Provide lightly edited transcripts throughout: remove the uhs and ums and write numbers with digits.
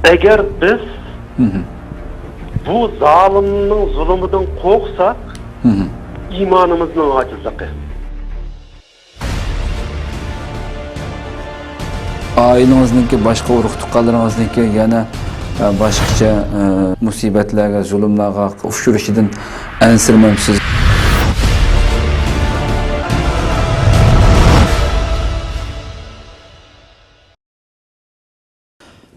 Eğer biz bu zalimnin zulümünden korksak, imanımızın acizliği. Ailenizdeki başka urug' tuqqanlaringizniki yana boshqacha musibatlarga, zulmlarga uchrashidan ansirmamsiz.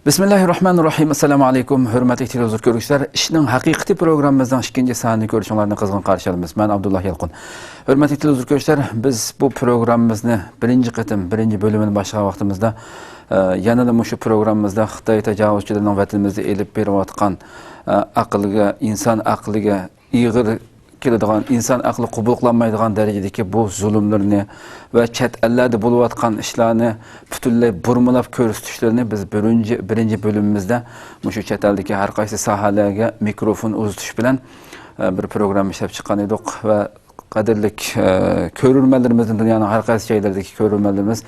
Bismillahirrahmanirrahim. Assalomu alaykum. Hurmatli televizor ko'ruvchilar, ishning haqiqiy programmamizning ikkinchi sonini ko'rishingizni qizg'in qarshi olamiz. Men Abdullah Yalqin. Hurmatli televizor ko'ruvchilar, biz bu programmamizni birinchi bo'limini boshlagan vaqtimizda yana shu programmamizda Xitoy tajovuzchilarining vatanimizda elib berayotgan aqlga, inson aqliga ig'ir keladigan, inson aqli qabul qilolmaydigan darajadagi bu zulmlarni va chet ellarda bo'layotgan ishlarni butunlay burmalab ko'rsatishlarni biz birinchi bo'limimizda shu chet eldagi har qaysi sohalarga mikrofon uzatish bilan bir program ishlab chiqqan edik va qadrli ko'rurmanlarimizning dunyoning har qaysi joylaridagi ko'rurmanlarimiz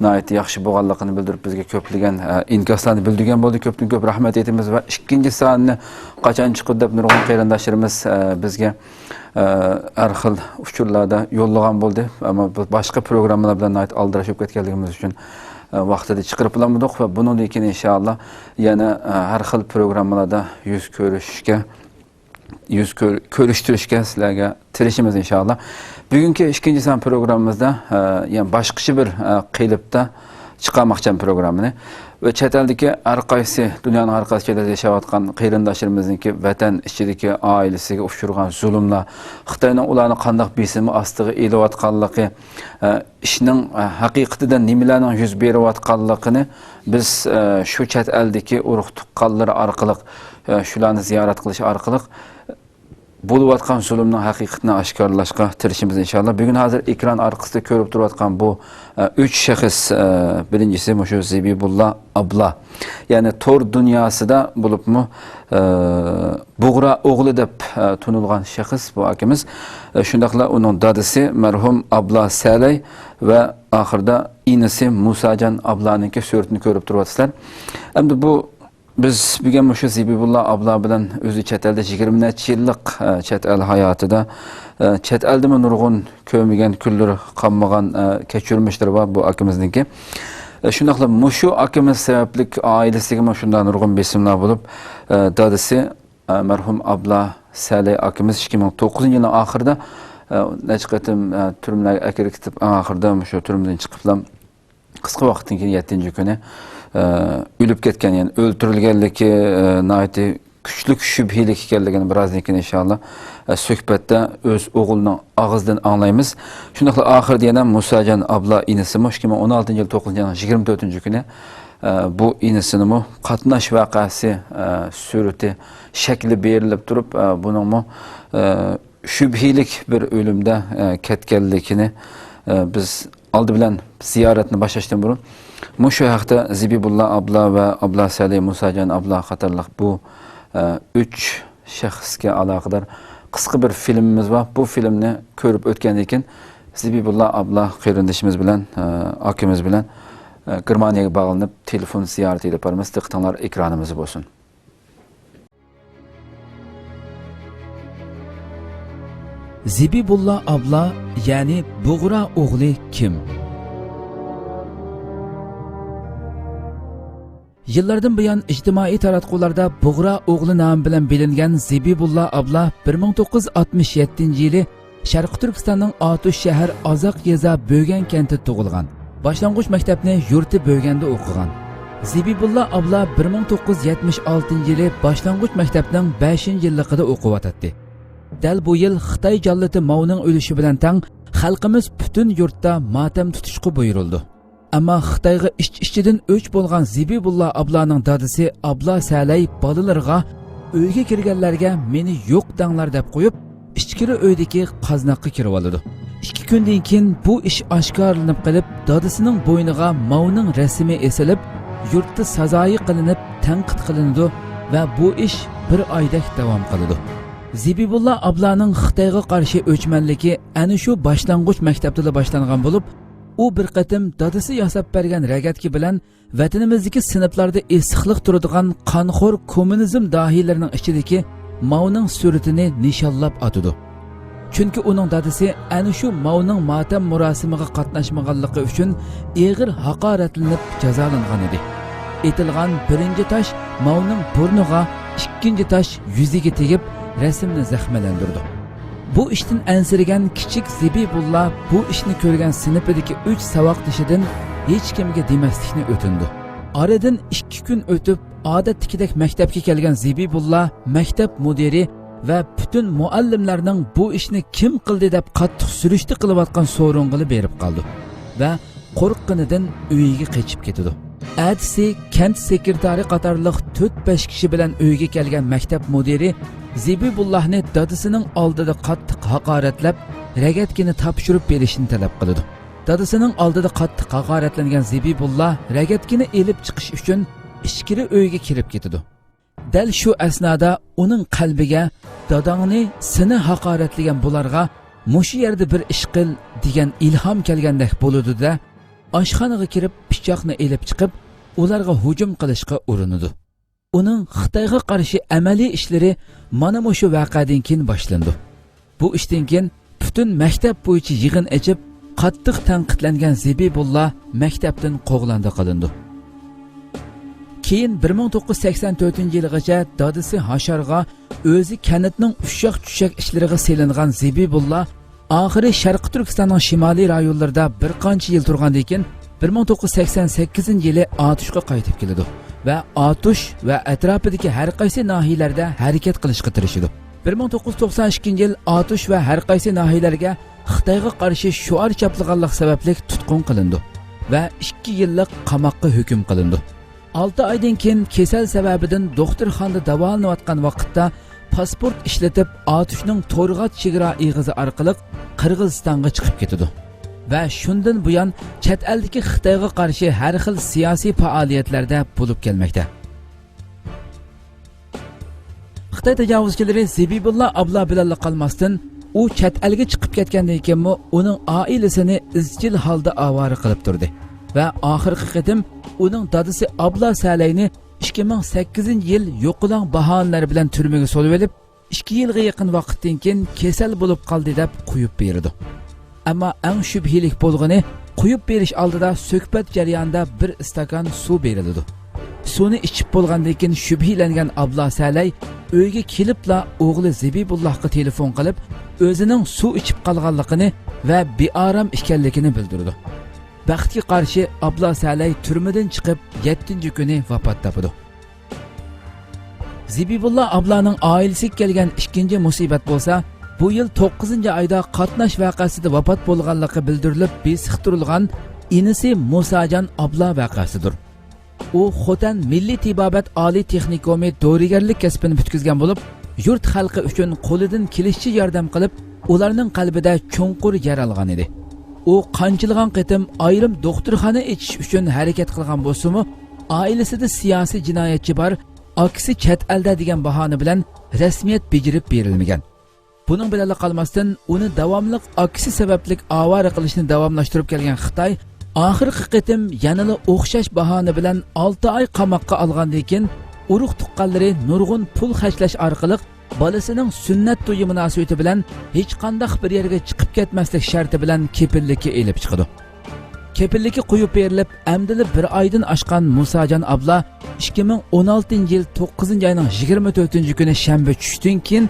nihoyat yaxshi bo'lganligini bildirib bizga ko'plagan inkoslarni bildirgan bo'ldi. Ko'pdan ko'p rahmat aytamiz va ikkinchi sonini qachon chiqadi deb nurg'un qarindoshlarimiz bizga har xil uchurlarda yo'llagan bo'ldi. Ammo boshqa programmalar bilan nihoyat aldirashib ketganligimiz uchun vaqtida chiqarib olmadik va bundan keyin inshaalloh yana har xil programmalarda ko'rishtirishga sizlarga tirishimiz inshaalloh. Bugungi ikkinchi son programmamizda yani boshqacha bir qilibda chiqarmoqchiman programmani va chet eldagi har qaysi dunyoning har qaysi joylarida yashayotgan qarindoshlarimizningki vatan ichidagi oilasiga uchirgan zulmlar, Xitoyning ularni qanday besimi ostiga elayotganligi, ishning haqiqatida nimalarning yuz berayotganligini biz shu chet eldagi urug' tuqqanlar orqali shularni ziyorat qilish orqali bo'layotgan zulmning haqiqatini oshkorlashga tirishimiz inshaalloh. Bugun hozir ekran orqasida ko'rib turayotgan bu 3 shaxs, birinchisi shu Zebibullah abla. Ya'ni tor dunyosida bo'libmi Bug'ra o'g'li deb tunilgan shaxs bu akamiz. Shundaqla uning dadasi marhum Abla Salay va oxirida inisi Musajon ablaningki suratini ko'rib turibsizlar. Endi bu biz bugun shu Zebibullah abla bilan o'zi chet elda 20 necha yillik chet el hayotida chet elda nurg'un ko'migan kunlar qolmagan kechirmishlar va bu akamizniki. Shundaqla shu akamiz sababli oilasiga shunday nurg'un besimlar bo'lib, dadasi marhum Abla Salay akamiz 2009-yilning oxirida necha qatim turmalarga akirib oxirida shu turmadan chiqib qisqa vaqtdan keyin 7-kuni o'lib ketgan, yani o'ldirilganligi nihoyat kuchli shubhalik ekanligini birozdan keyin inshaalloh suhbatda o'z o'g'lining og'zidan anglaymiz. Shundaqla oxirida yana Musajon abla inisi 2016-yil 9-yil 24-kuni bu inisini qatnash voqeasi surati shakli berilib turib, buning shubhalik bir o'limda ketganligini biz oldi bilan ziyoratni boshlashdan burun shu haqda Zebibullah abla va Abla Salay Musajon abla qatorliq bu 3 shaxsga aloqador qisqa bir filmimiz bor. Bu filmni ko'rib o'tgandan keyin Zebibullah abla qarindoshimiz bilan akamiz bilan Germaniyaga bog'lanib telefon ziyorati qilib boramiz. Diqqatinglar ekranimiz bo'lsin. Zebibullah abla, ya'ni Bug'ra o'g'li kim? Yillardan buyon ijtimoiy taratqularda Bug'ra o'g'li nomi bilan bilingan Zebibullah abla 1967-yili Sharqi Turkistonning Otush shahar Ozoq yeza Bo'gan kentida tug'ilgan. Boshlang'ich maktabni yurti Bo'ganda o'qigan. Zebibullah abla 1976-yili boshlang'ich maktabning 5-yilligida o'qiyotdi. Dal bu yil Xitoy jallati Mauning o'lishi bilan tang xalqimiz butun yurtda motam tutishga buyurildi. Ammo Xitoyga ichidan o'ch bo'lgan Zebibullah ablaning dadasi Abla Salay bolalarga uyga kirganlarga meni yo'q danglar deb qo'yib, ichkiri uydagi qaznaqqa kirib oldi. 2 kundan keyin bu ish oshkorlanib qilib, dadasining bo'yniga Mauning rasmi esilib, yurtda sazoyi qilinib, tanqid qilindi va bu ish bir oydak davom qildi. Zebibullah ablaning Xitoyga qarshi o'chmanligi ana shu boshlang'ich maktabda boshlangan bo'lib, u bir qatim dadisi yasab bergan ragatki bilan vatanimizdagi sinflarda issiqlik turadigan qonxo'r kommunizm dahiylarining ichidagi Mauning suratini nishonlab atadi. Chunki uning dadisi ana shu Mauning motam murosimiga qatnashmaganligi uchun og'ir haqoratlanib jazolangan edi. Etilgan birinchi tosh Mauning burniga, ikkinchi tosh yuziga tegib rasmni zaxmalantirdi. Bu ishdan ansirgan kichik Zibibulla bu ishni ko'rgan sinfidagi 3 saboqdoshidan hech kimga demaslikni o'tindi. Oradan 2 kun o'tib, odatdagidek maktabga kelgan Zibibulla maktab mudiri va butun muallimlarning bu ishni kim qildi deb qattiq surishti qilayotgan so'rovnini berib qoldi va qo'rqqanidan uyiga qochib ketdi. Atsi kent sekretari qatorliq 4-5 kishi bilan uyga kelgan maktab mudiri Zibibullahni dadisining oldida qattiq haqoratlab, ragatkini topshirib berishini talab qildi. Dadisining oldida qattiq haqoratlangan Zibibullah ragatkini elib chiqish uchun ichkiri uyga kirib ketdi. Dal shu asnoda uning qalbiga dadangni seni haqoratlagan bularga mushu yerda bir ish qil degan ilhom kelgandek bo'ldi-da, oshxonaga kirib pichoqni elib chiqib, ularga hujum qilishga urinadi. Uning Xitoyga qarshi amaliy ishlari mana shu voqeadan keyin boshlandi. Bu ishdan keyin butun maktab bo'yicha yig'in ochib, qattiq tanqidlangan Zibibullah maktabdan qo'g'landi qilindi. Keyin 1984-yilgacha dadisi Hasharga o'zi kanitning ushaq-tushaq ishlariga selingan Zibibullah oxiri Sharq Turkistonning shimoliy rayonlarida bir qancha yil turgandan keyin 1988-yili Atushga qaytib keldi va Atush va atrofidagi har qaysi nahiyalarda harakat qilishga tirishdi. 1992-yil Atush va har qaysi nahiyalarga Xitoyga qarshi shuar chaplaganlik sababli tutqun qilindi va 2 yillik qamoqqa hukm qilindi. 6 oydan keyin kasal sababidan doktorxonada davolanayotgan vaqtda pasport ishlatib Atushning To'rg'at chegara eg'izi orqali Qirg'izistonga chiqib ketdi. Va shundan buyon chet eldagi Xitoyga qarshi har xil siyosiy faoliyatlarda bo'lib kelmoqda. Xitoy tajovuzchilari Zibibullah abla bilan qolmasdan u chet elga chiqib ketgandan keyin uning oilasini izchil holda avora qilib turdi va oxirgi qitim uning dadisi Abla Salayni 2008-yil yo'qolan bahonalar bilan turmaga solib olib, 2 yilga yaqin vaqtdan keyin kasal bo'lib qoldi deb qo'yib berdi. Ammo eng shubhilik bo'lgani, qo'yib berish oldida suhbat jarayonida bir stakan suv berildi. Suvni ichib bo'lgandan keyin shubhilangan Abla Salay uyga kelibla o'g'li Zibibullahga telefon qilib, o'zining suv ichib qolganligini va bearam ekanligini bildirdi. Baxtga qarshi Abla Salay turmadan chiqib 7-kuni vafot topdi. Zibibullah ablaning oilasiga kelgan ikkinchi musibat bo'lsa, bu yil 9-oyda qatnash voqeasida vafot bo'lganligi bildirilib, besiqtirilgan inisi Musajon abla voqeasidir. U Xotan Milliy tibobat oliy texnikomi dorigarlik kasbini bitkizgan bo'lib, yurt xalqi uchun qo'lidan kelishicha yordam qilib, ularning qalbida cho'nqur yer olgan edi. U qanchilgan qitim ayrim doktorxona ichish uchun harakat qilgan bo'lsa-mu, oilasida siyosiy jinoyatchi bor, aksi chet elda degan bahona bilan rasmiyat bejirib berilmagan. Buning bilan qolmasdan uni davomli aksi sababli avara qilishni davomlashtirib kelgan Xitoy oxirgi qitim yanada o'xshash bahona bilan 6 oy qamoqqa olgandan keyin urug' tuqqanlari nurg'un pul xarjlash orqali bolasining sunnat to'yi munosabati bilan hech qanday bir yerga chiqib ketmaslik sharti bilan kepillikka elib chiqdi. Kepillikka qo'yib berilib, amdili bir oydan oshgan Musajon abla 2016-yil 9-oyning 24-kuni shanba tushdan keyin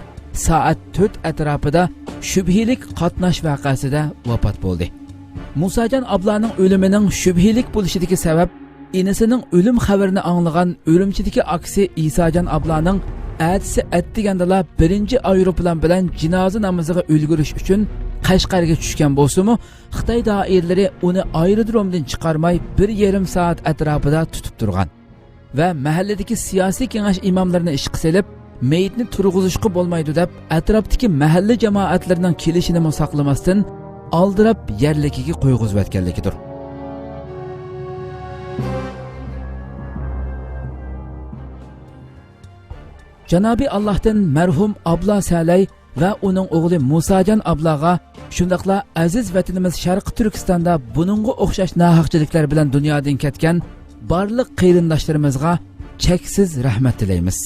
soat 4 atrofida shubhilik qatnash voqeasida vafot bo'ldi. Musajon ablaning o'limining shubhilik bo'lishidagi sabab inisining o'lim xabarini anglagan o'limchidagi aksi Isojon ablaning atisi atdigandala birinchi aeroplan bilan jinoza namoziga ulgurish uchun Qashqarga tushgan bo'lsa-mu, Xitoy doiralari uni aerodromdan chiqarmay 1,5 soat atrofida tutib turgan va mahalladagi siyosiy kengash imomlarini ishga selib, meyitni turg'izishga bo'lmaydi deb atrofdagi mahalla jamoatlarining kelishini saqlamasdan aldirab yerligiga qo'yg'izib o'tganligidir. Janobi Allohdan marhum Abla Salay va uning o'g'li Musajon ablaga Shundaqla aziz vatanimiz Sharqi Turkistonda buningga o'xshash nohaqchiliklar bilan dunyodan ketgan barliq qarindoshlarimizga cheksiz rahmat tilaymiz.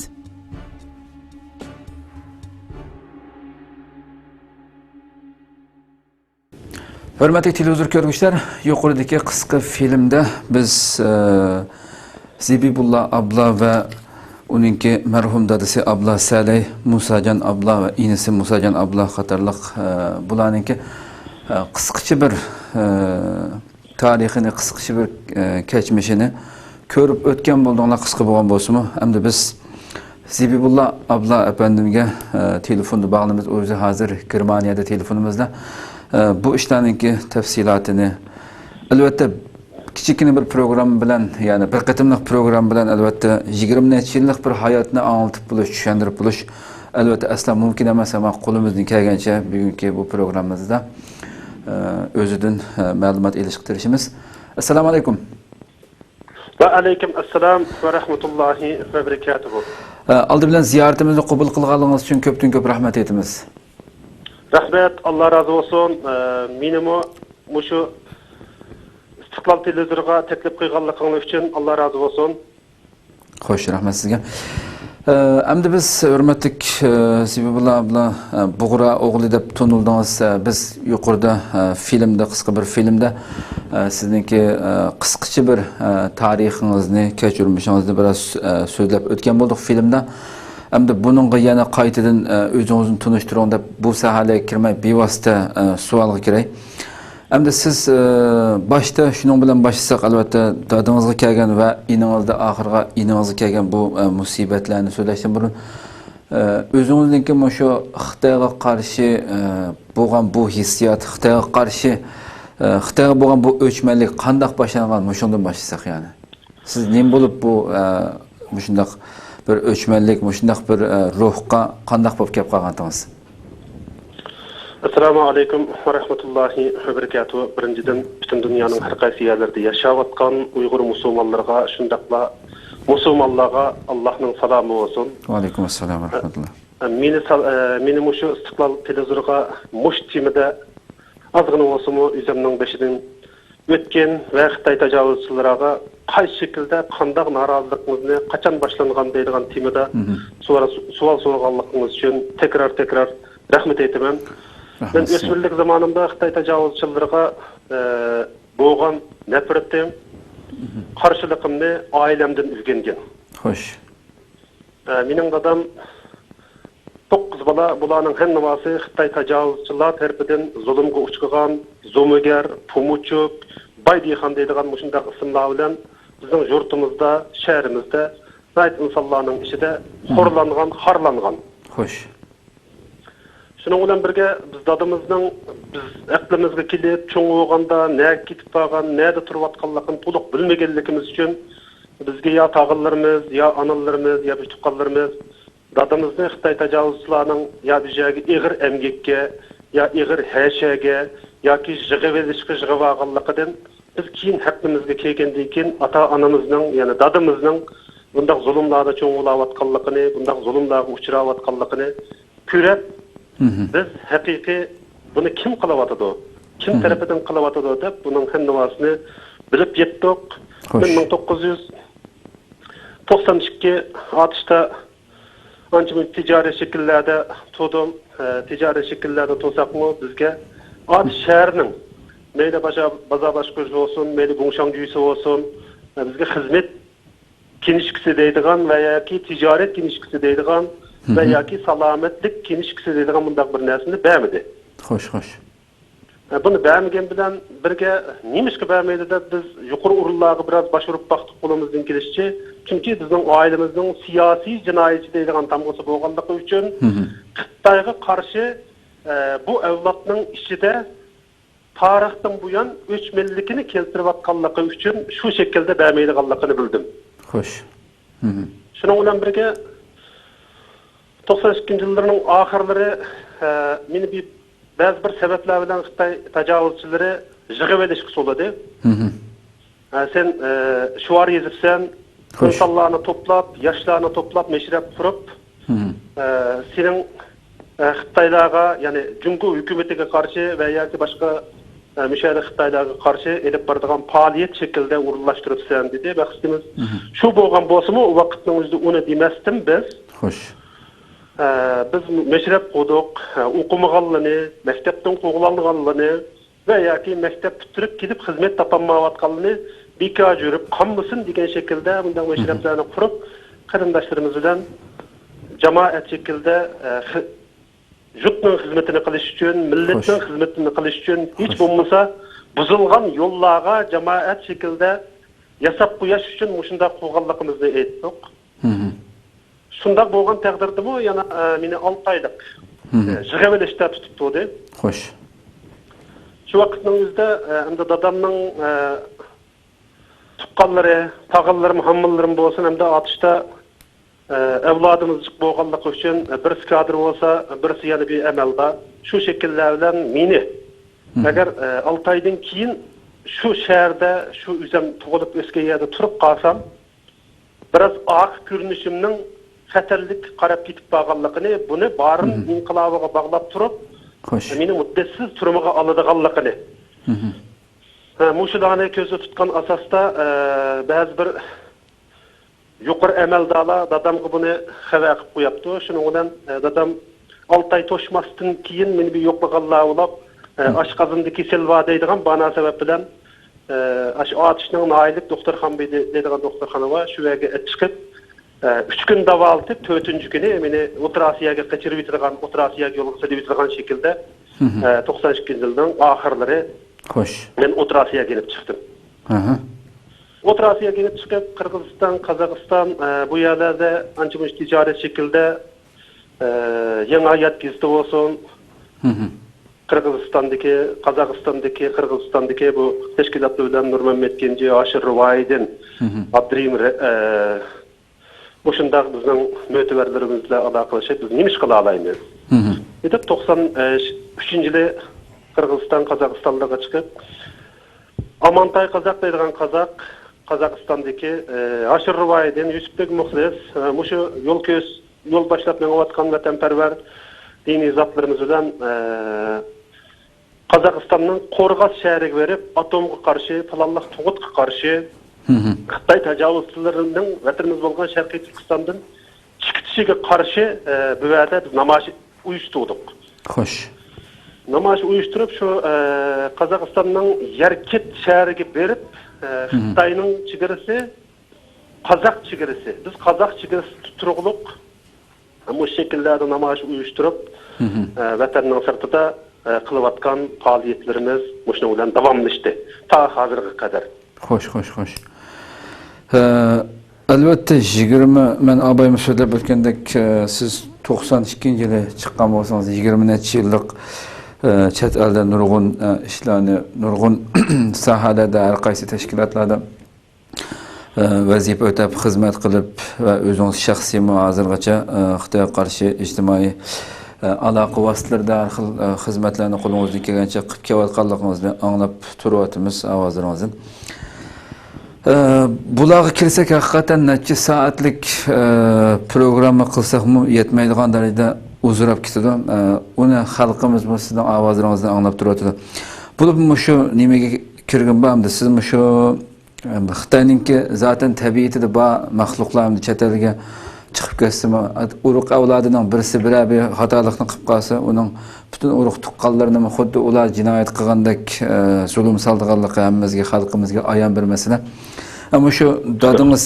Hörmətli televizor görgüçlər, yuqoridagi qisqa filmda biz Zibibullah abla və onunki mərhum dadisi abla Salih Musajan abla və inisi Musajan abla qatarlıq bularninki qisqacha bir tarixini, qisqacha bir keçmişini ko'rib o'tgan bo'ldinglar qisqa bo'lgan bo'lsa-mu, hamda biz Zibibullah abla efendimga telefonni bağlamız, o'zi hozir Germaniyada telefonimizda bu işlarninki tafsilotini albatta kichikina bir program bilan, ya'ni bir qatimliq program bilan albatta 20 necha yillik bir hayotni anlatib bo'lish, tushuntirib bo'lish albatta asla mumkin emas, ammo qo'limizdan kelgancha bugungi bu programmamizda o'zidan ma'lumot olishga tirishamiz. Assalomu alaykum. Va alaykum assalom va rahmatullohi va barakatuh. Aldı bilan ziyoratimizni qabul qilganingiz uchun ko'p rahmat aytamiz. Rahmet, Allah razı olsun. Benim şu İstiklal Televizyon'a teklif kıyganlıklarınız için Allah razı olsun. Hoş, rahmet sizge. Endi biz hürmetlik Zibibullah abla Buğra oğlu deb to'nuldingiz. Biz yuqorida filmda, qisqa bir filmda sizningki qisqacha bir tarixingizni, kechirmishingizni biroz so'zlab o'tgan bo'ldik filmda. Endi buningga yana qaytadan o'zingizni tunishtiring deb bu sahaga kirmay bevosita savolga kiray. Endi siz boshda shuning bilan boshlasak, albatta dadingizga kelgan va iningizda oxirga iningizga kelgan bu musibatlarni so'zlashdan burun o'zingizningki shu Xitoyga qarshi bo'lgan bu hissiyot, Xitoyga qarshi Xitoyga bo'lgan bu o'chmanlik qanday boshlangan, shundan boshlasak yani. Siz nima bo'lib bu shunday bir o'chmanlik, shunday bir ruhga qanday bo'lib kelib qolgandingiz? Assalamu alaykum va rahmatullohi va barakatuh. Birinchidan butun dunyoning har qaysi yerlarida yashayotgan Uyg'ur musulmonlarga, shundaqla musulmonlarga Allohning salomi bo'lsin. Va alaykum assalom va rahmatulloh. Meni shu Istiqlal televizyoniga mush timida azg'ina bo'lsa-mu o'zimning beshidan o'tgan va Xitoy tajovuzchilariga qaysi shaklda qanday noroziligimizni qachon boshlangan deydigan temada savol so'raganligingiz uchun tekrar rahmat aytaman. Ben o'smirlik zamonimda Xitoy tajovuzchilariga bo'lgan nafratim, qarshiligimni oilamdan o'rgangan. Xo'sh. Mening dadam 9 bola, bularning hammasi Xitoy tajovuzchilar tarafidan zulmga uchragan, zo'migar, pumuchuk, baydixon deydigan shunday ismlar bilan bizning yurtimizda, shahrimizda bayt insonlarning ichida xo'rlangan, xorlangan. Xo'sh. Şunun bilan birge biz dadımızның biz aqlimizga kelib, çoğ bo'lganda, ne ketib qolgan, nerede turib atganligini to'liq bilmaganligimiz uchun bizga ya tağıllarımız, ya analarımız, ya tuqqanlarımız dadımızning Xitoy tajovuzchilarining ya bijaga ig'ir emgekka, ya ig'ir hashaga yoki jig'avelishga jig'avalganligidan biz keyin haqimizga kelgandan keyin ata-onamizning, ya'ni dadimizning bunday zulmlarda cho'ng bo'layotganligini, bunday zulmlarga uchrayotganligini ko'rib biz haqiqiy buni kim qilyotdi? Kim tarafidan qilyotdi deb buning hammasini bilib yetdik. 1992 atışda ancha ticari şekillerde to'dim. Ticari şekillerde to'saqmi bizga Atish shahrining meyli baza başquruvchi olsun, meyli Gongshangjuisi olsun, bizga xizmat kinishkisi deydigan va yoki tijorat kinishkisi deydigan ve yoki salomatlik kinishkisi deydigan bunday bir narsani bermadi. Xo'sh. Bunu bermagan bilan birga nimishga bermaydi deb biz yuqori o'rinlarga biroz bosh urib baqdik qo'limizdan kelishicha. Chunki bizning oilamizning siyosiy jinoyatchi deydigan tamg'asi bo'lganligi uchun Xitoyga qarshi bu avlodning ichida tarixdan buyon o'chmanlikni keltirayotganligi uchun shu shaklda bermaydiganligini bildim. Xo'sh. Shuning bilan birga 92 yıllarının ahirleri meni bazı bir sebepler bilen Xitoy tajovuzchilari jig'avelishga so'ladi. Sen shuar yezibsan, insonlarni to'plab, yoshlarni to'plab, meshrab turib, sening Xitaylarga, yani Cumhur hükümetine karşı veya ki başka müşahede Xitaylarga karşı edip bardıgan faaliyet şekilde uğurlaştırıp sen dedi. Bakıştınız, şu boğan bozumu o vakitin özde onu demestim biz. Hoş. Biz meşrep kurduk, okumağanlığını, mektepten koğulanlığını veya ki mektep bitirip gidip hizmet tapanmavatkanlığını bir jürüp kanmısın diyen şekilde bundan meşreplerini kurup kırındaşlarımız bilen cemaat şekilde jutның hizmetini kılış için, milletin hizmetini kılış için hiç bulmasa buzulgan yollarga cemaat şekilde yasap koyaş için muşunda koğallığımızı ettik. Şunda bolgan takdirde bu yana meni 6 aylık jigabelişte tutuptu de. Hoş. Şu vakitning özde hem dadamning tuqqanlary, tağallarim, hammallarim bolsun hem de atışta evladımızcık bolganlyk üçün birisi kadr bolsa, birisi yani bir emelda şu şekilde bilen meni eğer 6 aydan keyin şu şehirde şu üzem tugulup ösken yerde turup kalsam biraz ak görünüşümning xatarlik qarab ketip bağanlığını bunu barın inqilabiga bağlap turup meni muddessiz turmaga aladiganlığını muşularni ko'zda tutgan asosda ba'zi bir yuqori amaldalar dadamga buni xabar qilib qo'yapti. Shuning bilan dadam 6 ay to'shmasdan keyin meni bir yo'qlaganlar bo'lib, oshqozonda kasal bor deydigan bana sabab bilan atishning noyillik doktorxona deydigan doktorxona bor. Shu yerga chiqib 3 gün davolatib, 4-cü günü meni operatsiyaga qachirib yitirgan, operatsiyaga yo'lga silib yitirgan şekilde 92 yıldan ahirlari Hoş. Ben operatsiyaga gelip çıktım. Operatsiyaga gelip çıkıp Kırgızistan, Kazakistan bu yerlerde ançamış ticaret şekilde yeni hayat gizli olsun. Kırgızistan'daki, Kırgızistan'daki bu teşkilatlı bilen Nurmammet Genci, Aşır Ruvaydin, Abdurrahim bu şundaq bizning mötəbərlərimizlə əlaqələşib biz nima iş qila alaymiz? Edib 93-yili Qırğızistan, Qazaqistanlığa çıxıb Amantay Qazaq deyilən Qazaqistandakı Aşır Ruvaydin, Yusufbek Muxlis, muşu yol başlap məngəvatqan vətənpərvər dini zatlarımız bilan Qazaqistanның Qorğas şəhəriga verib atomga qarşı, falanlıq tuğutqa qarşı Xitay təcavüzçilərinin vətənimiz bolğan Şərqi Türkistandan çıxışıga qarşı bu yerdə namayiş uyuşturduq. Xoş. Namayiş uyuşturup şu Qazaqistanның Yerkit şəhəriga berib Xitayның çigarası Qazaq çigarası. Biz Qazaq çigarası tuturuqluq. Bu şekilde namayiş uyuşturup vətənnin sırtında qılıbatqan fəaliyyətlərimiz muşuna bilan davamlaşdı ta hazırga kadar. Hoş. Elbette 20 men abayım söylep ötkendek siz 92-yili çıqqan bolsanız 20 neçe yıllık chet elden nurgun işlerini nurgun sahalarda her qaysi teşkilatlarda vazife ötep hizmet kılıp ve özünüz şahsi hazırgacha Xitoyga qarshi ijtimoiy aloqa vositalarida har xil xizmatlarni qo'lingizdan kelgancha qilib kelayotganligingizni anglab turyapmiz ovozlaringizdan. Bularga kirsak hakikaten neçe saatlik programma qilsakmi yetmaydigan darajada uzrab ketadi. Uni xalqimiz bu sizning ovozlaringizdan anglab turyapti. Bu shu nimaga kirgan bo'ldi? Siz shu Xitoyninki zaten tabiatida bor maxluqlarni chet elga chiqib ketsimi, urug' avlodining birisi bir xatolikni qilib qolsa, uning butun urug' tuqqanlarini xuddi ular jinoyat qilgandek zulm soldiganligi hammamizga, xalqimizga ayon bir masala. Ama şu dadınız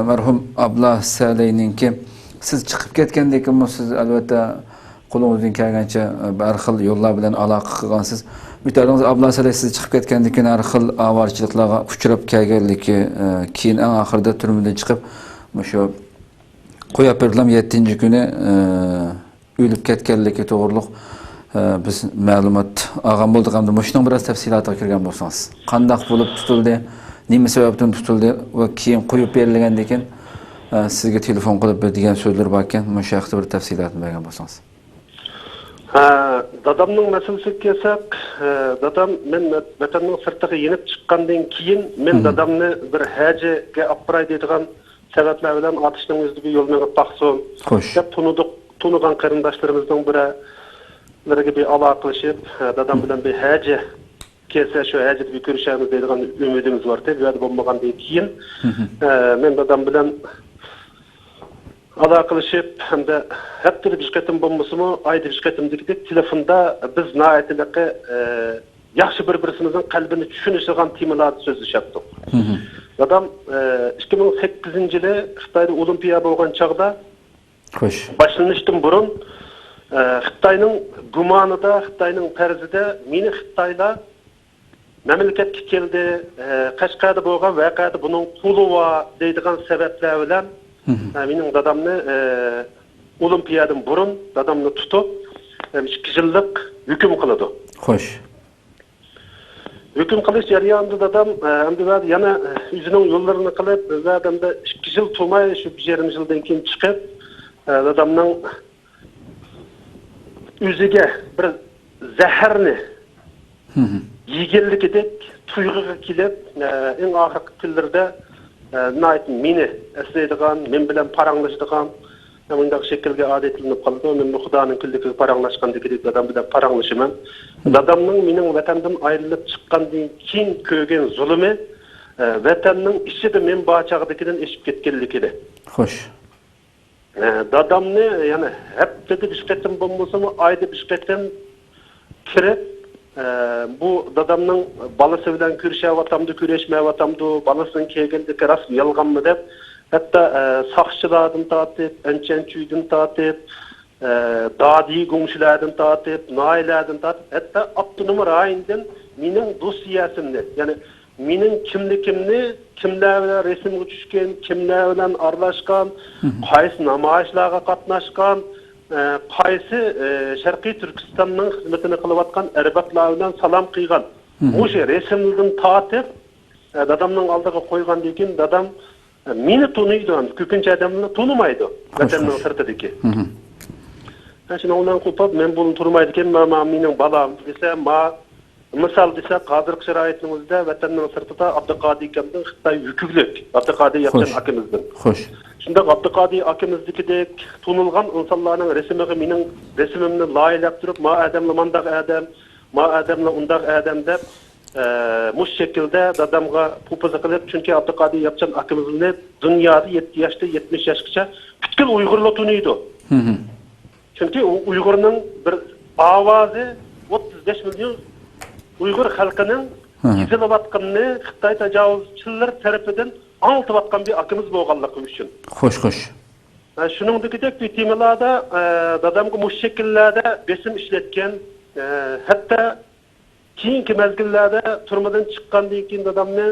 merhum abla Saleyninki siz chiqib ketgandek siz albatta qo'lingizdan kelgancha har xil yo'llar bilan aloqa qilgansiz. Mütadınız abla Saley siz chiqib ketgandek har xil avarchiliklarga uchrab kelganligi, keyin eng oxirida turmadan chiqib shu qo'yib berilgan 7-kuni o'lib ketganligi to'g'riliq biz ma'lumot olgan bo'ldik. Hamda shuning biroz tafsilotga kirgan bo'lsangiz. Qanday bo'lib tutildi? Nima sababdan tutildi va keyin qo'yib berilgandan keyin sizga telefon qilib degan so'zlar bor ekan, shu haqida bir tafsilotni bergan bo'lsangiz. Dadamning masalasiga kelsak, dadam men vatanning sirtiga yenib chiqqandan keyin men dadamni bir hajiga olib boray deydigan sabablar bilan atishning o'ziga yo'lni baqsin deb tunugan qarindaşlarımızdan birine bir alaqlaşıp, dadam bilen bir hacı kelse şu hacı bir görüşemiz deydigan ümidimiz var tabi. Ve bulmagandan keyin men dadam bilen alaqlaşıp hem de hep bir qetim bulmasımı ayda bir qetim degidek telefonda biz naatiliqi yaxşı bir-birimizin qalbini tushunishgan temalarda so'zlashapdik. Dadam 2008-yili Xitoyda olimpiya bo'lgan chaqda Xo'sh. Başlanışdan burun Xitoyning gumonida, Xitoyning farzida meni Xitoyda mamlakatga keldi, Qashqarda bo'lgan voqeada buning qo'li va deydigan sabablar bilan mening dadamni olimpiyadan burun dadamni tutib 2 yillik hukm qiladi. Xo'sh. Hüküm kılış jarayonida dadam yana o'zining yo'llarini qilib, dadamda 2 yil turmay shu 1,5 yildan keyin chiqib, dadamning o'ziga bir zaharni yeganligidek tuyg'uga kelib, eng oxirgi kunlarda meni eslaydigan, men bilan paranglashadigan bunday şekilde adetlenip kaldı. Men Xudoning kunligi paranglashgandagidek dadam bilan paranglashaman. Dadamning mening vatandan ayrılıp chiqqandan keyin ko'rgan zulmi vatanning ichida men bachag'idagidan eshib ketganligida. Xo'sh. Dadamni yani haftada bir qetim bo'lmasa-mu ayda bir qetim kirib bu dadamning balası bilan ko'rishyaptamdi, ko'rishmayaptamdi, balasının kelgandagi rasm yolg'onmi deb hatta saqchilardan tortib, anchantuydan tortib, dadi gumshilardan tortib, noilalardan tortib, hatta avtonom rayondan mening dossiyasimni, ya'ni mening kimligimni, kimlar bilan rasmga tushgan, kimlar bilan aralashgan, qaysi namoyishlarga qatnashgan, qaysi Sharqiy Turkistonning xizmatini qilayotgan arbatlar bilan salom qilgan. O'sha rasmlardan tortib dadamning oldiga qo'ygandan keyin dadam meni tanıydı, köpünç adamını tanımaydı. Vatanın sırtındaki. Şimdi ondan kopap, men bunu tanımaydı ki, mening balam dese, misal dese, qadir şaraitimizde vatanın sırtında Abdülkadir Kam'dan Xitay hükümlük. Abdülkadir yaptan akimizden. Xo'sh. Şimdi Abdülkadir akimizdekidek tanılgan insanların resmini mening resmimni layıqlab turib, ma adamla mandaq adam, ma adamla undaq adam deb muş şekilde dadamga pupuza qilib, çünkü Abdülkadir yapcan akımızını dünyada 7 yaşta 70 yaşgacha bütün Uygurlar tanıydı. Çünkü Uygur'un bir avazı 35 milyon Uygur halkının izilayotganini Xitoy tajovuzchilar tarafidan anlatıvatgan bir akımız bo'lganligi uchun. Xo'sh. Shuningdek bir temalarda dadamga muş şekillerde besim ishlatgan, hatta keyingi mezgillerde turmadan chiqqandan keyin dadamni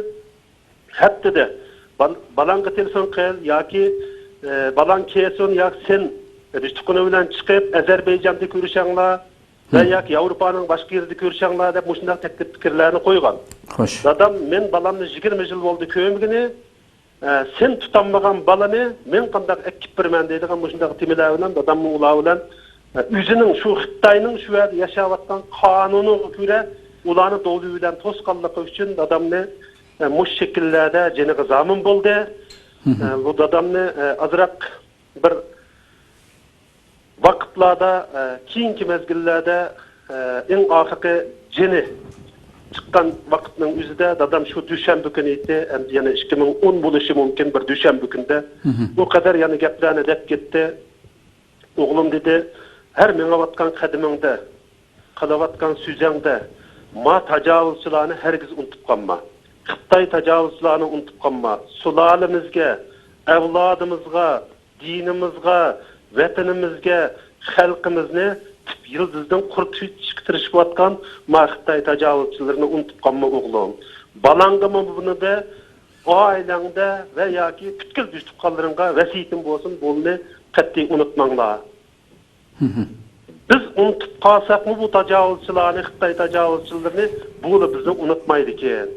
haftada balanga telefon qil yoki balang kelsin yoki sen tuqquni bilan chiqib Ozarbayjonda ko'rishanglar va yoki Yevropaning boshqa yerida ko'rishanglar deb shunday taklif fikrlarni qo'ygan. Xo'sh. Dadam men balamni 20 yil bo'ldi ko'mgini, sen tutanmagan balani men qanday ekib berman deydigan shunday temalar bilan dadamning ular bilan o'zining shu Xitoyning shu yerda yashayotgan qonuniga ko'ra ularni doğru bilen tosqanlığı üçün dadamni muş şekillerde jeniga zamin bo'ldi. Bu dadamni azraq bir vaqtlarda keyingi mezgillerde eng oxirgi jeni chiqqan vaqtning o'zida dadam shu dushanba kuni edi, endi yana 2010 bo'lishi mumkin bir dushanba kunda. Bu qadar yana gaplarni deb ketdi. O'g'lim dedi, har mengayotgan qadamingda, qilayotgan so'zingda ma tajovuzchilarni hergiz unutib qolma. Xitoy tajovuzchilarini unutib qolma. Sulalimizga, avlodimizga, dinimizga, vatanimizga, xalqimizni tip yıldızdan qurtib chiqtirishayotgan ma Xitoy tajovuzchilarini unutib qolma o'g'lim. Balangga buni da oilangda va yoki kutkil düştüqqanlaringga vasiyatim bo'lsin, bo'lni qat'iy unutmanglar. Biz unutup qalsak mı bu tajovuzchilarni, Xitoy tajovuzchilarini bunu bizni unutmaydi ekan.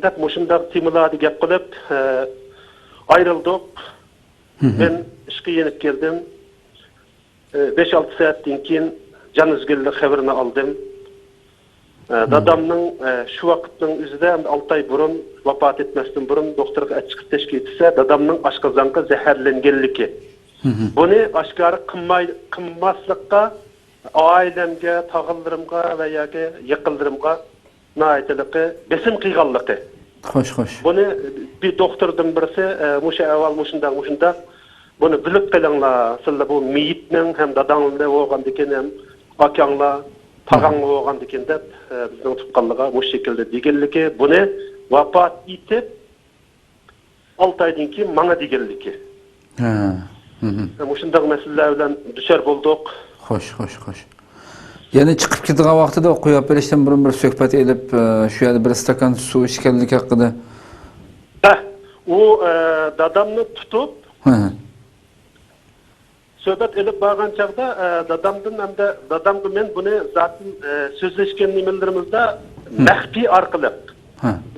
Dep mushundaq temalarni gap qilib ayrıldık. Ben ishga yenib keldim. 5-6 saatdan keyin jonuzgillik xabarini aldım. Dadamning shu vaqtning o'zida 6 ay burun vafot etmasdan burun doktorga chiqib tashkil etsa, dadamning oshqozonga zaharlanganligi. Bunu aşkarı kımmaslıkka ailemge, tağıllarımga veya ki yakınlarımga naitılıkı besim kıygallıkı. Hoş. Bunu bir doktordan birisi muşa evvel muşunda bunu bilip kalınla sırla bu miyitnin hem dadanlı oğan diken hem akanla tağanlı oğan diken de bizden tutkallığa bu şekilde digellik bunu vafat itip 6 aydan ki mana digellik. Muşundaq meseleler bilen düşer bulduk. Hoş. Yani çıkıp gittiğin vaqtida qo'yib berishdan burun bir suhbat elib, shu yerda bir stakan suv ichganlik haqida. O dadamni tutib söhbət elib bargan çağda dadamdan hem de dadamga men buni zaten sözleşken nimellerimizde mahfi arqılıq.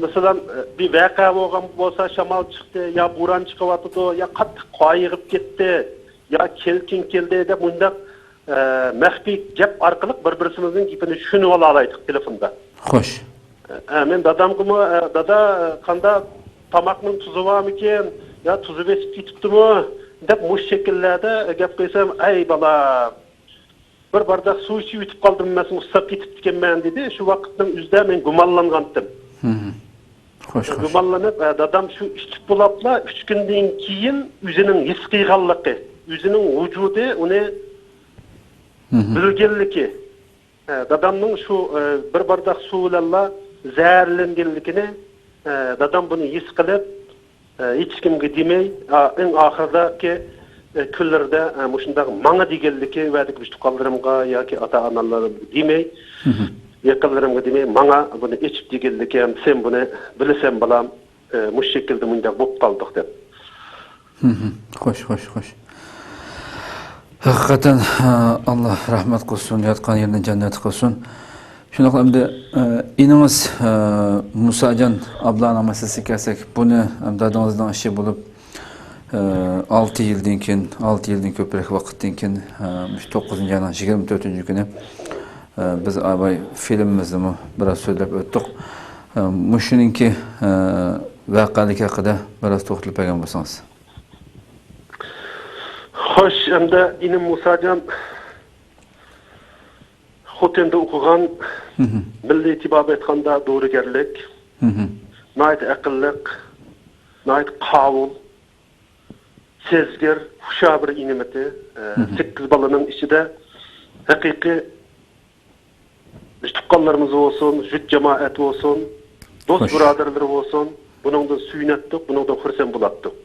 Mesela bir vaka bo'lgan bo'lsa, shamol chiqdi, ya bo'ron chiqyapti, ya qattiq qoyig'ib ketdi, ya kelkin keldi deb bundaq maxfiy gap orqali bir-birimizning gapini tushunib olaydik telefonda. Xo'sh. Men dadamga dada qanda tamoqning tuzi bormikin, ya tuzi besib ketibdimi deb mush shakllarda gap qilsam, "Ay bola, bir bardak suv ichib yutib qoldim, men ustab ketibdi ekanman" dedi. Shu vaqtning o'zida men gumonlangandim. Xo'sh. Gumonlanib, dadam shu ichib bo'libla 3 kundan keyin o'zining his qilganligi, o'zining vujudi uni bilganligi, dadamning shu bir bardak suv bilan zaharlanganligini dadam buni his qilib, hech kimga demay, eng oxiridagi kunlarda mushundaq manga deganligi va biz tuqqanlarimga yoki ota-onalarimga demay, yakınlarımga demey, bana bunu içip degeldik hem sen bunu bilirsen balam, muş şekilde mundaq bop kaldık deb. Xo'sh. Hakikaten Allah rahmet kılsın, yatkan yerine cennet kılsın. Şunaq hamda inimiz Musacan ablana meselesi kelsek, bunu dadangızdan işi bulup 6 yıldan keyin köprek vaqtdan keyin 9 aydan 24 günü biz abay filmimizni biraz söylep o'tdik. Mushuninki vaqalik haqida biraz to'xtalib bergan bo'lsangiz. Xo'sh, endi inim Musajon Xotenda o'qigan, milliy tibab aytganda dorigarlik, nayt aqlliq, nayt qavul, sezgir, hushyor bir inimiti, 8 balaning ichida haqiqiy tuqqanlarımız olsun, jüt cemaat olsun, dost birodarlar olsun, buningdan suyunatdik, buningdan xursand bo'latdik.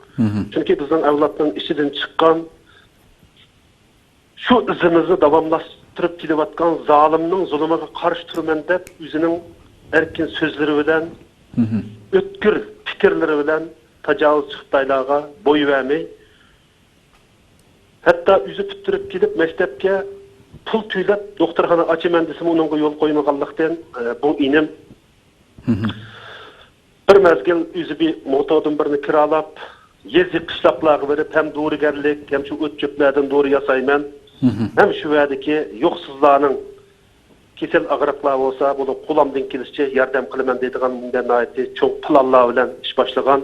Chunki bizning avlodning ishidan chiqqan shu izimizni davomlashtirib kelayotgan zolimning zulmiga qarshi turman deb o'zining erkin so'zlari bilan, o'tkir fikrlari bilan tajovuzchi Xitoylarga bo'y vermay, hatto o'zi bitirib kelib maktabga pul tüylep doktorxana açıman desem onunla yol koymaganlıktan bu inim bir mezgil yüzü bir motordan birini kiralap yezi kışlaplarga verip hem doğrugerlik hem şu öt çöplerden doğru yasayman hem şu verdeki yoksuzlarının kesel ağırlıklar olsa bunu kulamdan kilişçe yardım kılıman dediğen bundan ait çok planlar bilen iş başlagan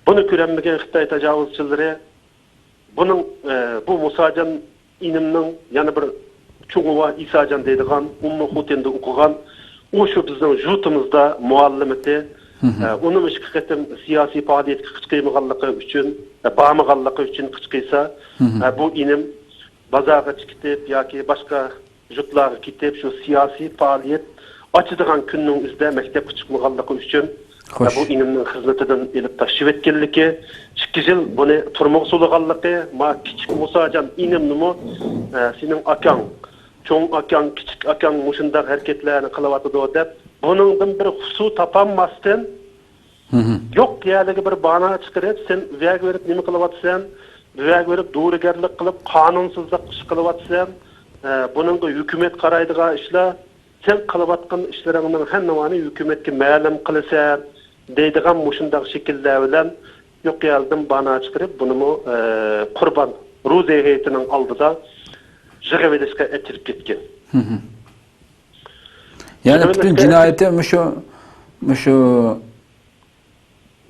bunu kürenmegen Xitay tecavüzçileri bunun bu Musacan inimning yana bir çoğuva İsacan deydigan, Ummu Xotenda o'qigan, o şu bizning jutumizda muallimati, onun haqiqatan siyosiy faoliyatga chiqmayganligi uchun, bormaganligi uchun chiqsa, bu inim bozorga chiqib yoki boshqa jutlarga ketib shu siyosiy faoliyat ochadigan kunning o'zida maktabga chiqmaganligi uchun bu inimning xizmatidan elib tashib etganligi, 2 yil buni turmoq sulaganligi, ma kichik Musajon inimnimi sening akang, cho'ng akang, kichik akang mushundaq harakatlarni qilyapti deb, buningdan bir husu topolmasdan yo'q deyaligi bir bana chiqarib, sen vag berib nima qilyapsan? Vag berib dorigarlik qilib, qonunsizlik qilyapsan. Buningga hukumat qaraydigan ishlar, sen qilayotgan ishlaringning hammani hukumatga ma'lum qilasan deydigan mushundaq shakllar bilan yo'q yaldim bana chiqarib, bunimi Qurban Ro'za hayitining oldida jig'avelishga etilib ketgan. Yani bütün cinayeti şu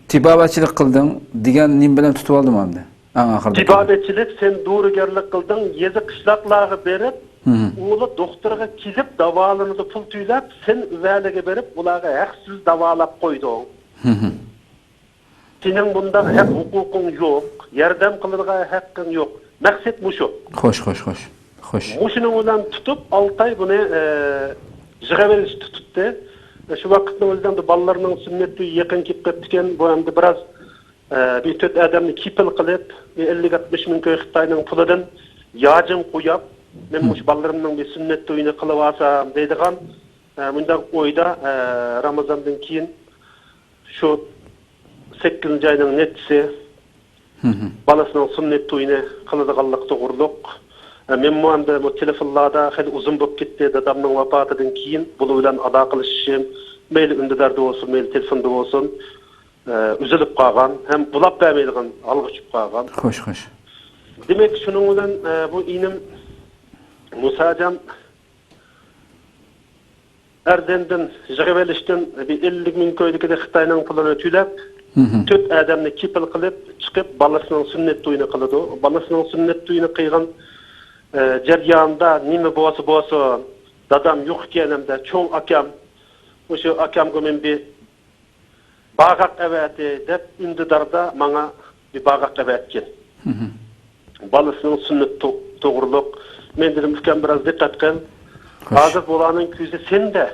tibabatçılık kıldın degan nim bilan tutib oldim hamda. ahırda. Tibabetçilik sen doğrugerlik kıldın, yezi kışlaklığı berip, oğlu doktorga kilip davalanıdı pul tüylep, sen üvelige berip, ulağa haksız davalap koydun. Senin bundan hep hukukun yok, yardım kılırga hakkın yok. Maksat muşu. Hoş. Muşunun olan tutup, 6 ay bunu jıgaveliş tutuptu. Şu vakitnin özden de ballarının sünneti yakın kip ketken, bu hem de biraz bir töt adamını kipil kılıp 50-60 min köy Xitayning pulidan yajın koyup men muş ballarımның bir sünnet toyunu kılıp alsam deydigan bundan oyda Ramazandan keyin şu 8 ayning netisi balasının sünnet toyunu kılıdığanlık doğruluk. Men bu anda bu telefonlarda hali uzun bolup ketdi dadamның vafatıdan keyin bulu bilen ada kılışım meyli ündedarda olsun meyli telefonda olsun üzülüp kalgan hem bulap vermeydiğin algıçıp kalgan. Hoş. Demek şunun bilen bu inim Musacan Erdenden jıgıvelişten bir 50 min köydeki de Xitayning pulunu tüylep töt adamını kipil kılıp çıkıp balasının sünnet toyunu kılıdı. Balasının sünnet toyunu kıygan jaryanında nime bolsa dadam yok ekenimde çoğ akam şu akamga men bir bağak eveti dep ündedarda bana bir bağak evetken. Balasının sünnet doğruluk. Men dedim ülken biraz dikkat kıl. Hazır bolanın küzü sen de.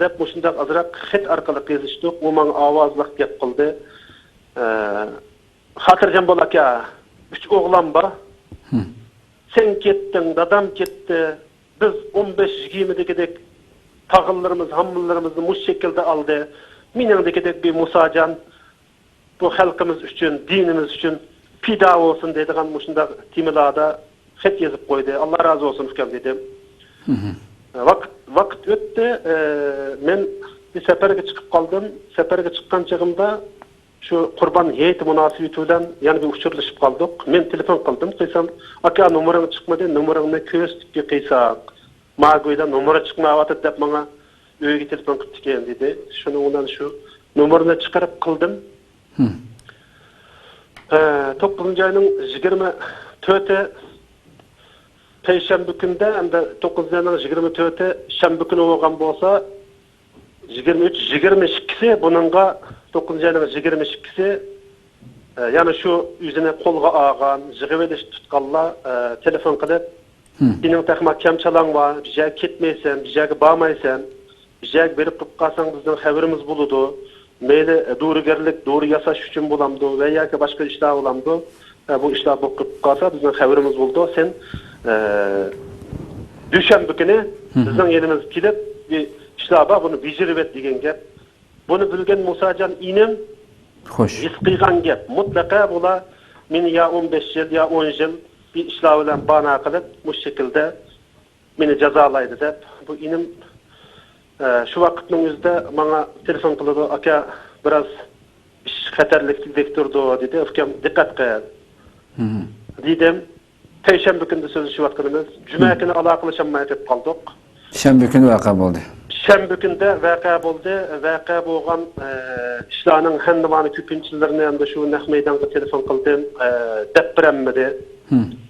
Dep muşundak azırak hit arkalık yazıştık. O bana avazlık dep kıldı. Hatırcan bolak ya. 3 oğlan var. Sen kettin, dadam ketti. Biz 15-20'deki tağıllarımız, hammıllarımızı muş şekilde aldı. Minendeki bir Musacan bu halkımız için, dinimiz için pida olsun dediğin muşunda timilada hep yazıp koydu. Allah razı olsun hüküm dedim. Vakit öttü. Men bir seferge çıkıp kaldım. Seferge çıkkan çağımda şu kurban heyeti münasibetiyle yani bir uçurlaşıp kaldık. Men telefon kıldım. Kıysam, aka numaranı çıkmadı. Numaranı köstük bir kıysa. Mağuyla numara çıkmavatı dep bana öyle telefon kıptıken dedi. Şunu ondan şu numarını çıkarıp kıldım. 9. ayının 24'e Perşembe günde hem de 9. ayının 24'e Şembe günü olgan bolsa 23-22'si bununla 9. ayının 22'si yani şu yüzüne kolga ağan, jıgıveliş tutqalla telefon kılıp senin takma kemçalan var, bize ketmeysen, bize bağmaysan, bize verip kıp kalsan bizden haberimiz buludu. Meyli doğrugerlik, doğru yasaş için bulamdı veya ki başka işler bulamdı. Bu işler bakıp kalsa bizden haberimiz buldu. Sen düşen büküne bizden yerimiz kilip bir işler var, bunu becerivet degen gep. Bunu bilgen Musacan inem yıskıygan gep. Mutlaka bula meni ya 15 yıl ya 10 yıl bir işler bilen bana kılıp bu şekilde beni cezalaydı dep. Bu inem şu vakitning özde bana telefon kıldı, aka biraz iş xatarlik dektordu dedi. Öfkem dikkat qil. Dedim. Perşembe günü sözleşip atkanımız. Cuma günü alaqalaşamay etip kaldık. Şembe günü vaka oldu. Şembe günde vaka oldu. Vaka bolgan işlarning handamany köpünçilerine hem de şu naq meydanga telefon kıldım. Deprenmedi.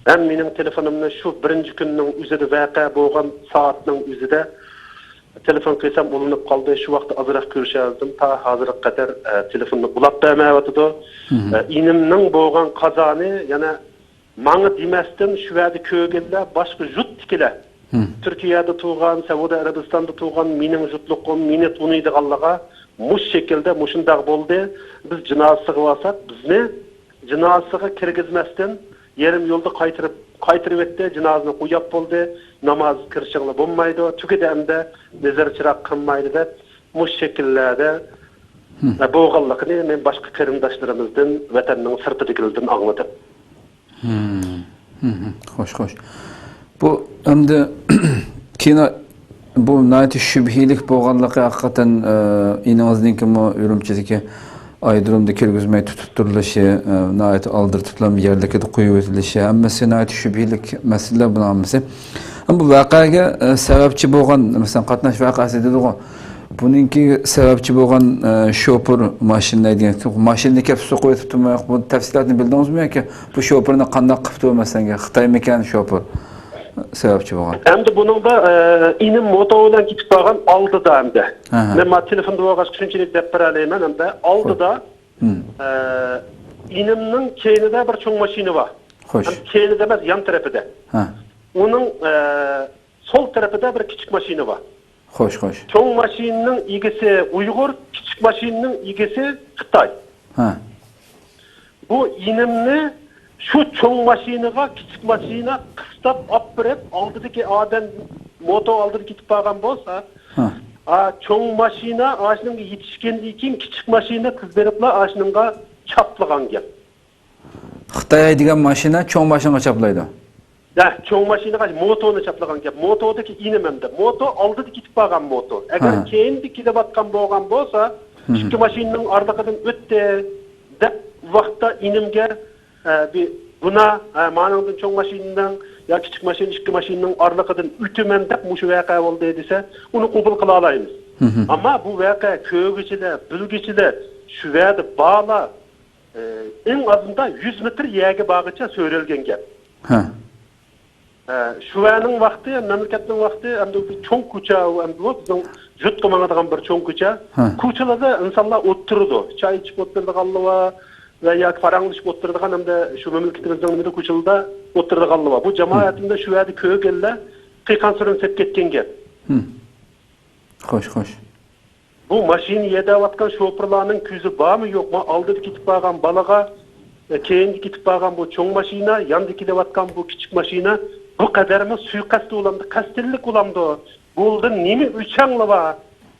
Hem mening telefonumni şu birinci günning üzerinde vaka bolgan saatning üzerinde telefon kıysam olunup kaldı. Şu vakti azırak görüşerdim. Ta hazırlık kadar telefonunu bulap vermeyevatıdı. İnimnin boğan kazanı yani manı demestin şu verdi köygelle başka jut tikile. Türkiye'de tuğan, Saudi Arabistan'da tuğan minin jutlukum, mini tunuydu Allah'a muş şekilde muşundaq boldu. Biz cinazısı kıvasak, biz ne? Cinazısı kirgizmestin yerim yolda kaytırıp etti, cinazını kuyap boldu. Namaz kırışınlı bulmaydı. Tükedemde nezar çırak kılmaydı da bu şekillerde boğallıkını men başka kırımdaşlarımızdan vatanның sırtıdakilden anladım. Hoş. Bu endi kino bu nayt şübhilik boğanlığı hakikaten inanızninki mu ürümçideki aydırımda kirgizmey tutup duruluşu, nayt aldırtılan bir yerdeki de koyu ötülüşü, emmesi nayt şübhilik mesele bulamısı. Bu vaqaga sebepçi bo'lgan, masalan, qatnash vaqasi dedi o. Buningki sababchi bo'lgan shoför mashina degan. Mashinani kelib suq qo'yibdimi? Bu tafsilotni bildingizmi yoki bu shoförni qanday qilib o'tmasanga Xitoymikan shoför sababchi bo'lgan? Endi buningda inim moto bilan ketib qolgan oldida endi. Men telefonda bo'lgach shunchalik deb bera olmayman, endi oldida inimning keynida bir cho'ng mashina bor. Xo'sh. Keynida emas, yan tarafida. Uning sol tarafida bir kichik mashina bor. Xo'sh, xo'sh. Cho'ng mashinaning egasi Uyg'ur, kichik mashinaning egasi Xitoy. Bu inimni shu cho'ng mashinaga kichik mashina qistab olib berib, oldidagi odam moto oldida ketib qolgan bo'lsa, cho'ng mashina ashunga yetishgandan keyin kichik mashina qiz beriblar ashunga chaplagan gap. Xitoy degan mashina cho'ng mashinaga chaplaydi. Cho'ng mashinaga motoni chaplagan gap. Motodagi inim hamda moto oldida ketib qolgan moto. Agar keyinda kelayotgan bo'lgan bo'lsa, ikki mashinaning orqasidan o'tdi deb vaqtda inimga buna ma'nodan cho'ng mashinadan yo kichik mashina ikki mashinaning orqasidan o'taman deb mushu voqea bo'ldi desa, uni qabul qila olamiz. Ammo bu voqea ko'gichilar, bilgichilar shu yerda bala eng azında 100 metr yerga bag'icha so'ralgan gap. Shu yerning vaqti, mamlakatning vaqti, endi cho'ng ko'cha, endi bu bizning jutqa mangadigan bir cho'ng ko'cha. Ko'chalarda insonlar o'tirdi, choy ichib o'tirdiganlar va yoki paranglashib o'tirdigan hamda shu mamlakatimizning nimada ko'chalarda o'tirdiganlar bor. Bu jamoatimda shu yerda ko'rganlar qiqan surin sep ketgan gap. Xo'sh, xo'sh. Bu mashina yedayotgan shoferlarning ko'zi bormi yo'qmi? Oldida ketib qolgan balaga, keyingi ketib qolgan bu cho'ng mashina, yonda kelayotgan bu kichik mashina bu qadarmi suiqasd ulamdi, qasdillik ulamdi. Bo'ldi nima uchanglar bor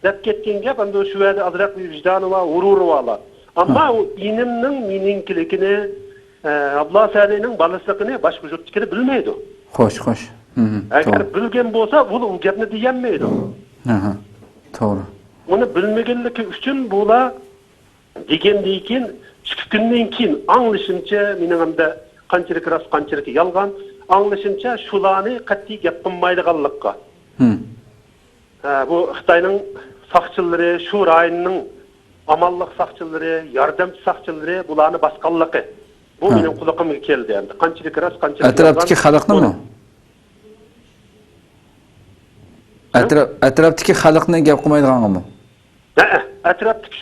deb ketgan gap, endi shu yerda azroq vijdoni va g'ururi bor. Ammo u inimning meninkiligini, Abdulla Salining balasligini boshqa yurtdikini bilmaydi. Xo'sh, xo'sh. Agar bilgan bo'lsa, bu gapni deyanmaydi. To'g'ri. Uni bilmaganligi uchun bular degandan keyin 2 kundan keyin anglashimcha, mening hamda qanchalik rost, qanchalik yolg'on, anglashimcha shularni qat'iy gap qilmaydiganlikqa. Bu Xitoyning saqchilari, shu rayonning amallik saqchilari, yordamchi saqchilari bularni bosqanligi. Bu mening quloqimga keldi endi. Qanchalik rost, qanchalik atrofdagi xalqnimi? Atrofdagi xalqni gap qilmaydiganmi? Atrofdagi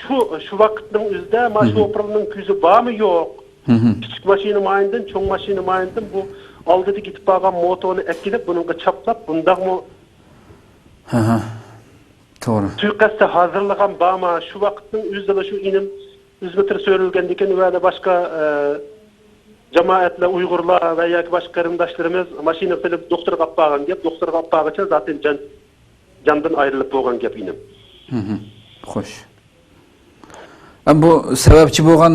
shu vaqtning o'zida mashhurning ko'zi bormi yo'q? Kichik mashina mayindan, cho'ng mashina mayindan bu oldida ketib qolgan motoni akilib, buningga chaplab, bundaqmi? To'g'ri. Suiqasdga hozirlagan bormi? Shu vaqtning o'zida shu inim 100 metr so'rilgandan keyin va boshqa jamoatlar, Uyg'urlar va yoki boshqa qarindoshlarimiz mashina qilib doktorga olib borgan gap, doktorga olib borgacha zaten candan ayrılıb bo'lgan gap inim. Xo'sh. Bu sababchi bo'lgan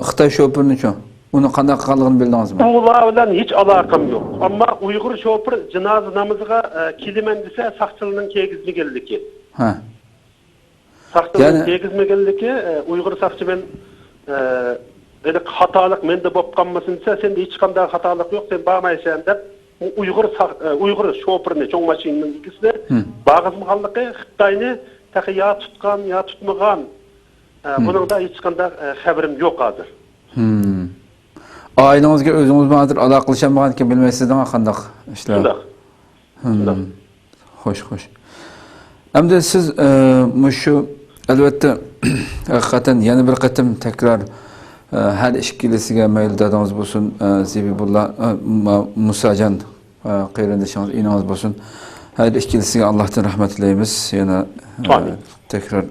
Xitoy shofernichi? Uni qanday qilganligini bildingizmi? Ular bilan hech aloqam yo'q. Ammo Uyg'ur shofer janoza namoziga keliman desa, saqchilarning tegizmaganligi. Saqchilarning tegizmaganligi, Uyg'ur saqchi men böyle xatolik menda bo'lib qolmasin desa, senda hech qanday xatolik yo'q, sen bormaysan deb Uyg'ur shoferni cho'ng mashinaning ikisi bag'izmaganligi Xitoyni taqiya tutgan yo tutmagan buningda hech qanday xabarim yo'q hozir. Ailangizga o'zingiz bilan hozir aloqalashamagan ekan bilmaysizmi qanday ishlar? Xo'sh, xo'sh. Endi siz shu albatta haqiqatan yana bir qatim takror her ikkilisiga mayli dadingiz bo'lsin, Zebibulla Musajon qayrindishingiz inangiz bo'lsin. Her ikkilisiga Allohdan rahmat tilaymiz. Yana tekrar.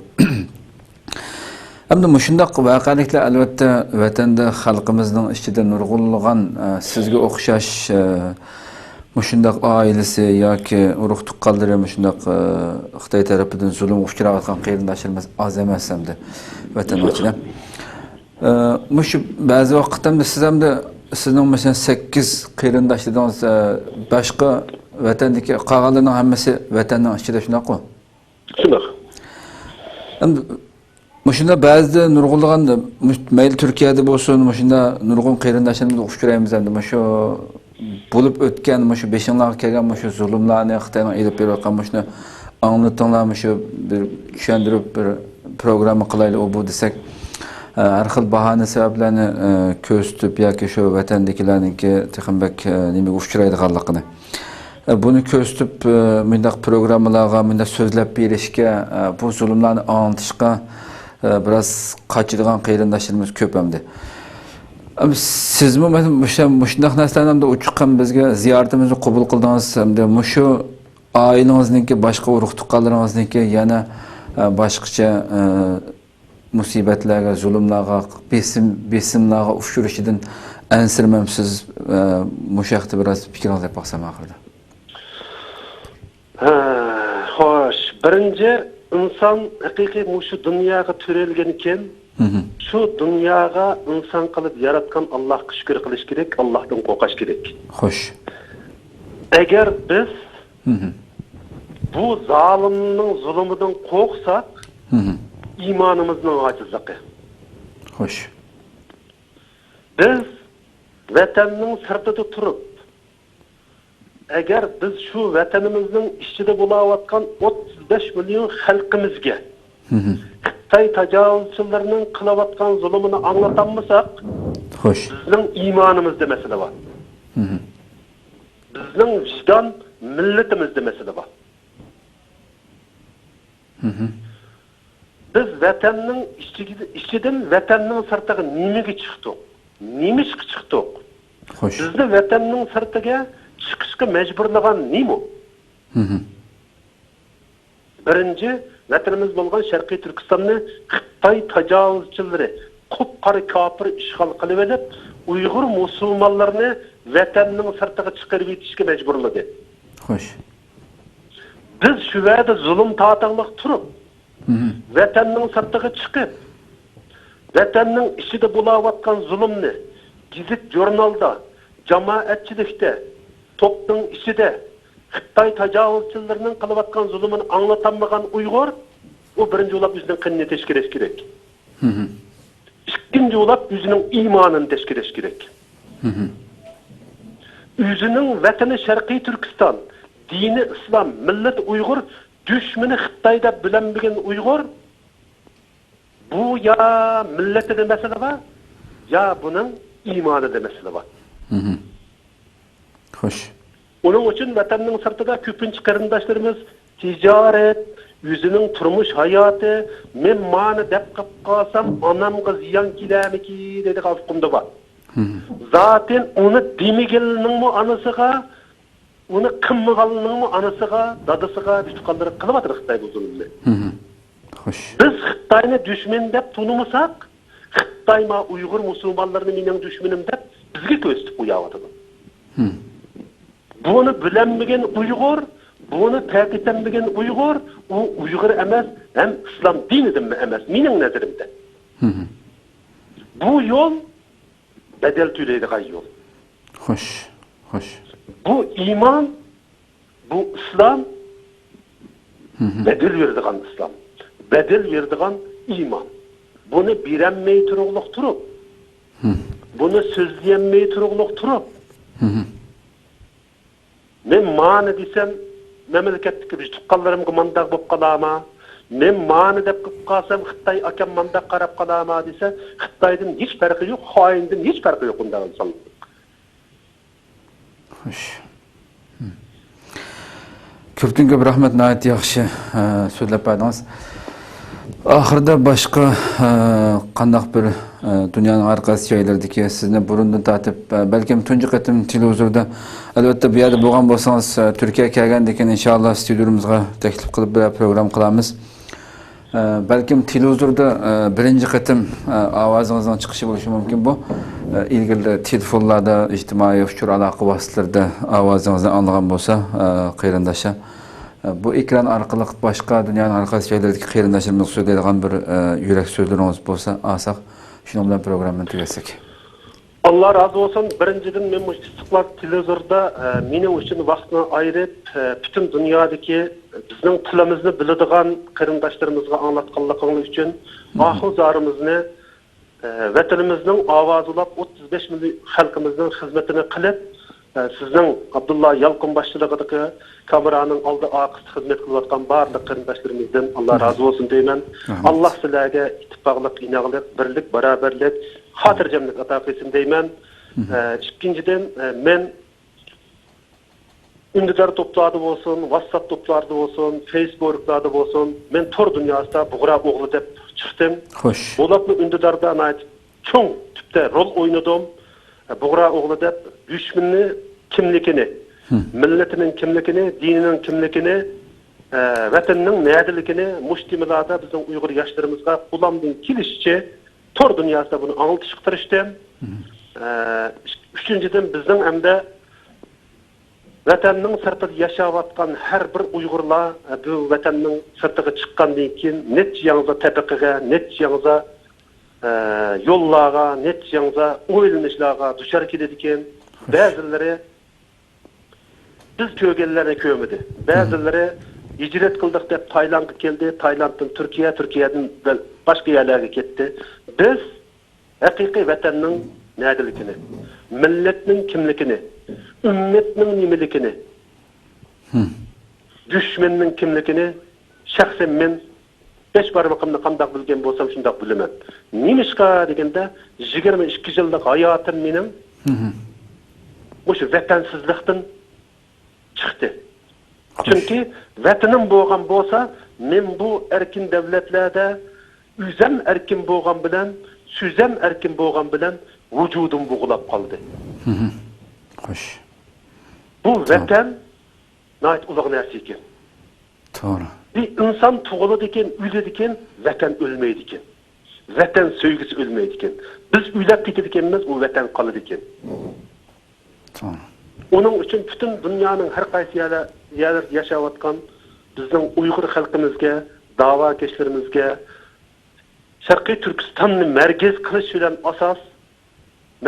Endi shundoq voqeliklar albatta vatanda xalqimizning ichida nurg'unlagan sizga o'xshash shundoq oilasi yoki urug' tuqqanlari shundoq Xitoy tarafidan zulm uchrayotgan qarindoshlarimiz oz emas hamda vatandoshlar. Shu ba'zi vaqtda siz hamda sizning masalan 8 qarindoshlardan boshqa vatandagi qolganlarning hammasi vatanning ichida shunaqmi? Shunaq. Endi shunda ba'zida nurg'unlagan mayli Turkiyada bo'lsin, shunda nurg'un qarindoshlarimizni uchraymiz endi shu bo'lib o'tgan shu 5-yillarga kelgan shu zulmlarni Xitoyning elib berayotgan shuni anlatınglarmı şu bir düşendirip bir programı kılaylı o bu desek her xil bahane sebeplerini köstüp yoki şu vatandakilarninki texinbek nima uchraydiganligini bunu köstüp mındaq programmalarga mındaq so'zlab berishga bu zulmlarni anlatishga biraz qaçırgan qarindoshlarimiz ko'p hamda. Sizmi shundaq narsalarni uchiqqan bizga ziyoratimizni qabul qildingiz hamda shu oilangizniki boshqa urug' tuqqanlaringizniki yana boshqacha musibatlarga, zulmlarga, besimlarga uchrashidan ansirmamsiz mushaqda biraz fikringizni aytmoqsam oxirida. Xo'sh, birinchi inson haqiqiy shu dunyoga to'ralgan ekan, shu dunyoga inson qilib yaratgan Allohga shukr qilish kerak, Allohdan qo'rqish kerak. Xo'sh. Agar biz bu zolimning zulmidan qo'rqsak, imanımızın acizliği. Hoş. Biz vatanning sirtida turib, agar biz şu vatanimizning ichida bo'layotgan 35 milyon xalqimizga Xitoy tajovuzchilarining qilayotgan zulmini anglatammasak, hoş. Bizning imanimizda masala bor. Bizning vijdon millatimizda masala bor. Biz vatanning ichidan vatanning sirtiga nimaga chiqdik? Nima chiqdik? Xo'sh. Bizni vatanning sirtiga chiqishga majburlagan nima? Birinchi, vatanimiz bo'lgan Sharqiy Turkistonni Xitoy tajovuzchilari qop-qora kofir ishg'ol qilib olib, Uyg'ur musulmonlarini vatanning sirtiga chiqarib yetishga majburladi. Xo'sh. Biz shu yerda zulm tataqliq turib, vatanning sirtiga chiqib, vatanning ichida bo'layotgan zulmni gazet jurnalda, jamoatchilikda, to'pning ichida Xitoy tajovuzchilarining qilayotgan zulmini anglatanmagan Uyg'ur, u birinchi bo'lib o'zining qinni tashkilish kerak. Ikkinchi bo'lib o'zining iymonini tashkilish kerak. O'zining vatani Sharqiy Turkiston, dini islom, millat Uyg'ur, düşmanı Xitoyda bilinmagan Uyg'ur bu ya millatida masala bor, ya buning iymonida masala bor. Xo'sh. Onun uchun vatanning sirtida ko'pincha qarindoshlarimiz tijorat, o'zining turmush hayoti, men mani deb qilib qolsam, onamga ziyon kelarmiki dedi xavfimda bor. Zaten uni demigelning anasiga Onu kımmagalının anasıga, dadısıga, bütükalları kılıvatır Xitay bu zulümle. Hoş. Biz Xitay'ını düşman dep tunumusak, Xitay ma Uygur musulmanlarını menen düşmanım dep bizge köstüp uyavatıdı. Bunu bilenmegen Uygur, bunu takiptenmegen Uygur, o Uygur emas, hem İslam dinidir mi emas, menen nezerimde. Bu yol bedel tüleydiği yol. Hoş, hoş. Bu iman, bu İslam, bedel verdiğin İslam, bedel verdiğin iman. Bunu bilenmeyi turuqluq turup, bunu sözleyenmeyi turuqluq turup, men mani desem, memleketteki biz tuqqanlarımga mandaq bop qalama, men mani dep qilib qalsam, Xitoy akam mandaq qarab qalama dese, Xitoydan hech farqi yo'q, xoindan hech farqi yo'q bunday inson. Xo'sh. Ko'pdan ko'p rahmat, nihoyat yaxshi so'zlab berdingiz. Oxirida boshqa qandaq bir dunyoning har qaysi joylaridagi sizni burundan tortib, balkim tunji qatim televizorda albatta bu yerda bo'lgan bo'lsangiz, Turkiyaga kelgandan keyin inshaalloh studiyamizga taklif qilib bir program qilamiz. Balkim televizorda birinchi qatim ovozingizning chiqishi bo'lishi mumkin bu. İlgili telefonlarda, ijtimoiy uçur aloqa vositalarida ovozingizni anglagan bo'lsa, qarindoshlar, bu ekran orqali boshqa dunyoning har qaysi joylaridagi qarindoshlarimiz so'zlaydigan bir yurak so'zlaringiz bo'lsa, olsak, shuning bilan programmani tugatsak. Allah razı olsun. Birinciden men bu istiqlal televizorda mening uchun vaqtni ayırıp bütün dünyadaki bizning tilimizni biladigan qarindoshlarımizga anglatganligingiz uchun oxir zarimizni vatanimizning ovozilab 35 milyon xalqimizning xizmatini qilib, Sizning Abdullah Yalqın başçılığındaki kameranın aldı aqıs xizmet qilib atgan barliq qarindoshlarımızdan Allah razı olsun deyman. Allah sizlarga ittifoqlik, inaqlik, birlik, barabarlik, xotirjamlik ato qilsin deyman. İkinciden men Ündüdar toplады olsun, WhatsApp toplарды olsun, Facebook'larda olsun, men tor dünyasında buğra oğlu dep çıktım. Xoş. Bolaplı Ündüdar'da çoğun tüpte rol oynadım. Buğra oğlu dep düşmünni kimlikini, milletinin kimlikini, dininin kimlikini, vatanının nädiligini muştimilada bizim Uygur yaşlarımızga ulamdın kilişçe tor dünyasında bunu anıltı çıktırıştım. Üçüncüden bizden hem de vatanning sirtida yashayotgan har bir Uyg'urlar bu vatanning sirtiga chiqqandan keyin necha yangi tabiqiga, necha yangi yo'llarga, necha yangi o'ylanishlarga duchor keladi ekan. Ba'zilari biz ko'rganlarni ko'rmadi. Ba'zilari hijrat qildik deb Taylandga keldi, Taylanddan Turkiya, Turkiyadan boshqa yerlarga ketdi. Biz haqiqiy vatanning nädiligini, millatning kimligini, ümmetinin nimelikini, düşmanının kimlikini, şahsen men 5 barmaqımni qandaq bilgen bolsam şundaq bilemem. Nimişqa degende 22 yıllık hayatım mening o'sha vatansizlikdan chiqdi. Chunki vatanim bo'lgan bo'lsa, men bu erkin davlatlarda üzem erkin bo'lgan bilan, süzem erkin bo'lgan bilan vujudim bo'g'ilab qoldi. Xoş. Bu vatan nayt ulaq narsa ekan. To'g'ri. Bir inson tug'iladi ekan, o'ladi ekan, vatan o'lmaydi ekan. Vatan sevgisi o'lmaydi ekan. Biz uylab ketadi ekanmiz, u vatan qoladi ekan. To'g'ri. Onun uchun butun dunyoning har qaysi yerlarda yashayotgan bizning Uyg'ur xalqimizga, da'vokeşlarimizga Sharqiy Turkistonni markaz qilish bilan asos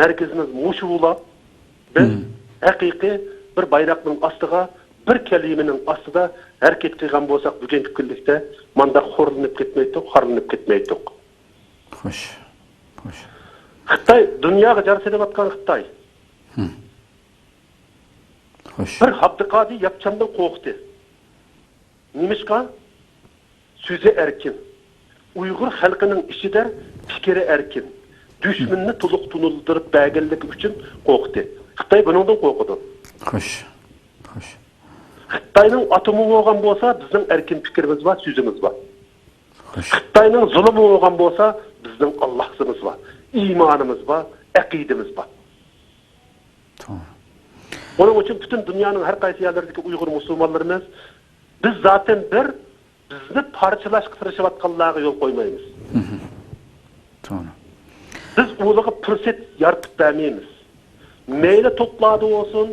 markazimiz mushu bo'lib, biz haqiqiy bir bayroqning ostiga, bir kalimaning ostida harakat qilgan bo'lsak, bugungi kunlikda manda xo'rlanib ketmaydik, xorlanib ketmaydik. Xo'sh. Xo'sh. Xitoy dunyoga jar selayotgan Xitoy. Xo'sh. Bir Abduqodir yapchandan qo'rqdi. Nimishqa? So'zi erkin. Uyg'ur xalqining ichida fikri erkin. Düşmanni to'liq tunildirib berganligi uchun qo'rqdi. Xitoy bundan qo'rqdi. Xo'sh. Xo'sh. Xitoyning atomi bo'lgan bo'lsa, bizning erkin fikrimiz va so'zimiz bor. Xo'sh. Xitoyning zulmi bo'lgan bo'lsa, bizning Allohimiz bor, iymonimiz bor, aqidamiz bor. To'g'ri. Onun uchun butun dunyoning har qaysi yerlaridagi Uyg'ur musulmonlarimiz biz zaten bizni parchalashga tirishayotganlarga yo'l qo'ymaymiz. To'g'ri. Biz ularga fursat yaratib bermaymiz. Meyli topladi olsun,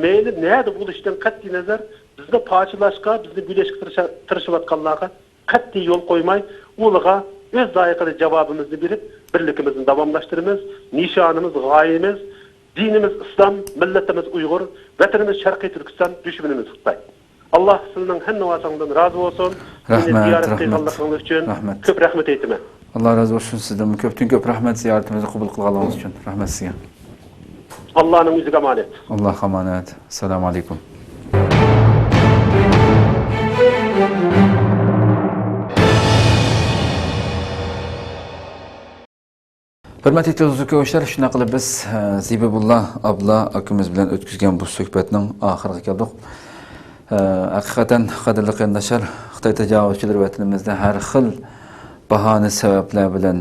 meyli nerede buluştan qat'iy nazar bizni parchalashga, bizni birleştirishga tirishayotganlarga qat'iy yo'l qo'ymay, ularga o'z layiqida javobimizni berib, birlikimizni davomlashtiramiz. Nishonimiz, g'oyamiz dinimiz İslam, milletimiz Uygur, vatanimiz Sharqiy Turkiston, düşmanimiz Xitoy. Allah sizning hamma vatandan razı olsun. Rahmat, uchun rahmat. ko'p rahmat aytaman. Allah razı olsun sizden. Ko'p rahmat ziyoratimizni qabul qilganingiz uchun. Rahmat sizga. Allah'ın o'ziga emanet. Alloh emanet. Assalomu alaykum. Hurmatli tuzuklar, shuna qilib biz Zibibullah abla akamiz bilan o'tkazgan bu suhbatning oxiriga keldik. Haqiqatan qadrli qarindoshlar, Xitoy tajovuzchilar vatanimizda har xil bahona sabablar bilan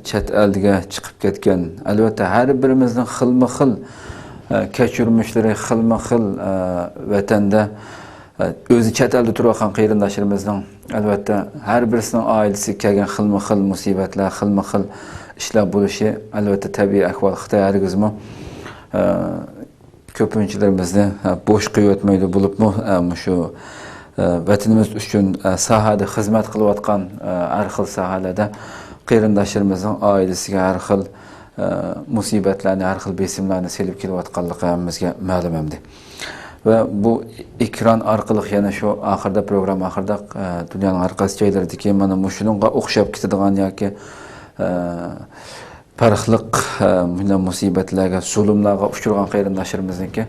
chet elga chiqib ketgan. Albatta har birimizning xilma-xil kechirmishlari, xilma-xil vatanda o'zi chet elda turgan qarindoshlarimizning albatta har birisining oilasiga kelgan xilma-xil musibatlar, xilma-xil ishlar bo'lishi albatta tabiiy ahvol. Xitoy hargizmi ko'pinchalarimizni bo'sh qo'yotmaydi bo'libmi shu vatanimiz uchun sahada xizmat qilayotgan har xil sohalarda qarindoshlarimizning oilasiga har xil musibatlarni, har xil besimlarni selib kelayotganligi hammamizga ma'lum endi. Va bu ekran orqali yana shu oxirida program oxirida dunyoning har qaysi joylaridagi mana shunga o'xshab ketadigan yoki farqliq musibatlarga, zulmlarga uchragan qarindoshlarimizniki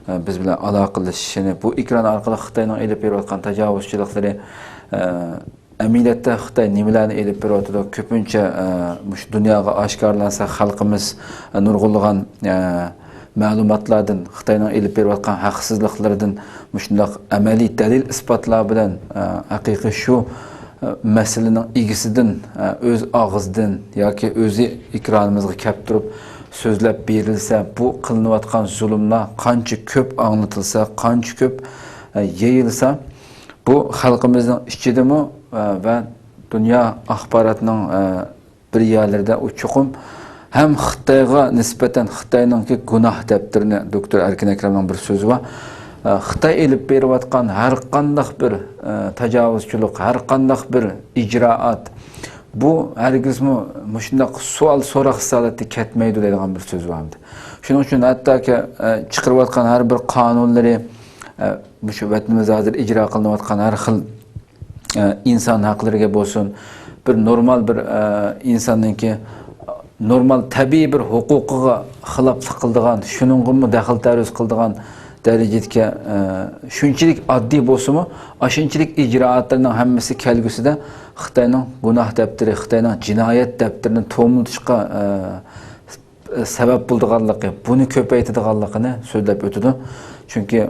biz bilan aloqalashishini, bu ekran orqali Xitoyning elib berayotgan tajovuzchiliklari, amaliyotda Xitoy nimalarni elib berayotdi, ko'pincha shu dunyoga oshkorlansa xalqimiz nurg'unlagan ma'lumotlardan, Xitoyning elib berayotgan haqsizliklardan shundoq amaliy dalil isbotlar bilan haqiqiy shu masalaning egisidan o'z og'zidan yoki o'zi ekranimizga kelib turib so'zlab berilsa, bu qilinayotgan zulmlar qancha ko'p anglatilsa, qancha ko'p yayilsa, bu xalqimizning ichidami va dunyo axborotining bir yerlarida u chuqum ham Xitoyga nisbatan Xitoyningki gunoh daftarini doktor Erkin Akramning bir so'zi bor. Xitoy elib berayotgan har qanday bir tajovuzchilik, har qanday bir ijroat bu hargizmi shunday savol so'roq holatda ketmaydi degan bir so'z bor. Shuning uchun hattoki chiqarayotgan har bir qonunlari shu vatanimizda hozir ijro qilinayotgan har xil inson haqlariga bo'lsin, bir normal bir insonningki normal tabiiy bir huquqiga xiloflik qiladigan, shuningga daxl taruz qiladigan darajadagi shunchalik oddiy bo'lsa-mu, shunchalik ijroatlarning hammasi kelgusida Xitoyning gunoh daftari, Xitoyning jinoyat daftarini to'milishga sabab bo'lganligi, buni ko'paytirganligini so'zlab o'tdi. Chunki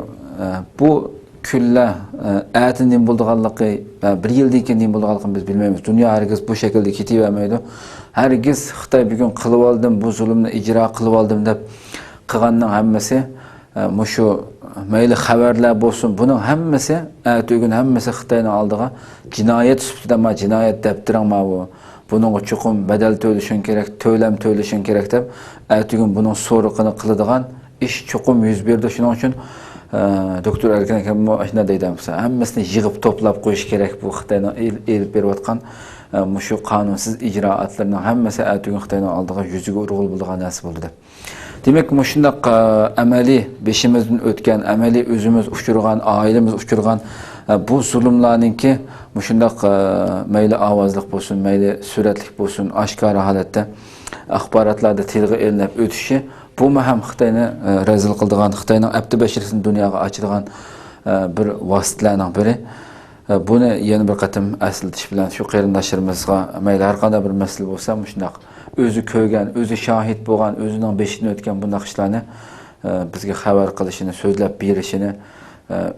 bu kunlar atining bo'lganligi, bir yildan keyin nima bo'lganligini biz bilmaymiz. Dunyo hargiz bu shaklda ketavermaydi. Hargiz Xitoy bugun qilib oldim, bu zulmni ijro qilib oldim deb qilganning hammasi shu mayli xabarlar bo'lsin, buning hammasi bugun hammasi Xitoyning oldiga jinoyat sifatida jinoyat daftaring bu. Buning chuqum badal to'lashing kerak, to'lam to'lashing kerak deb bugun buning so'roqini qiladigan ish chuqum yuz berdi. Shuning uchun doktor Erkin akam shunday deydimiz, hammasini yig'ib to'plab qo'yish kerak bu Xitoyning elib berayotgan shu qonunsiz ijroatlarning hammasi bugun Xitoyning oldiga yuziga urg'ul bo'lgan narsa bo'ldi deb. Demek shundoq amaliy beshimizdan o'tgan, amaliy o'zimiz uchirgan, oilamiz uchirgan bu zulmlarningki shundoq mayli ovozliq bo'lsin, mayli suratlik bo'lsin, oshkora holatda axborotlarda tilga ilinib o'tishi, bu ham Xitoyni razil qiladigan, Xitoyning abdi bashirisini dunyoga ochirgan bir vositalarning biri. Buni yana bir qatim aslatish bilan shu qarindoshlarimizga mayli har qanday bir masala bo'lsa, shundoq o'zi ko'rgan, o'zi shohid bo'lgan, o'zining beshidan o'tgan bu ishlarni bizga xabar qilishini, so'zlab berishini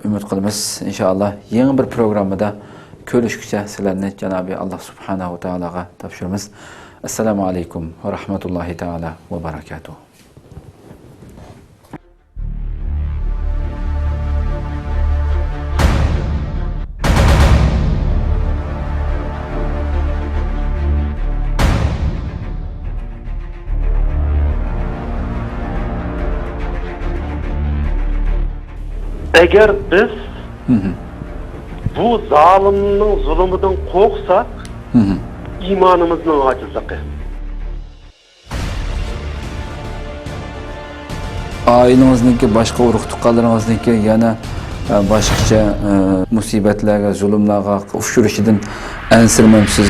umid qilamiz. Inshaalloh yangi bir programmada ko'rishguncha sizlarni Janobi Alloh subhanahu va taologa topshiramiz. Assalomu alaykum va rahmatullohi taala va barakatuh. Eğer biz bu zalimning zulmidan qo'rqsak, imonimizning ojizligi. Ailengizniki, boshqa urug' tuqqanlaringizniki yana boshqacha musibatlarga, zulmlarga uchrashidan ansirmamsiz.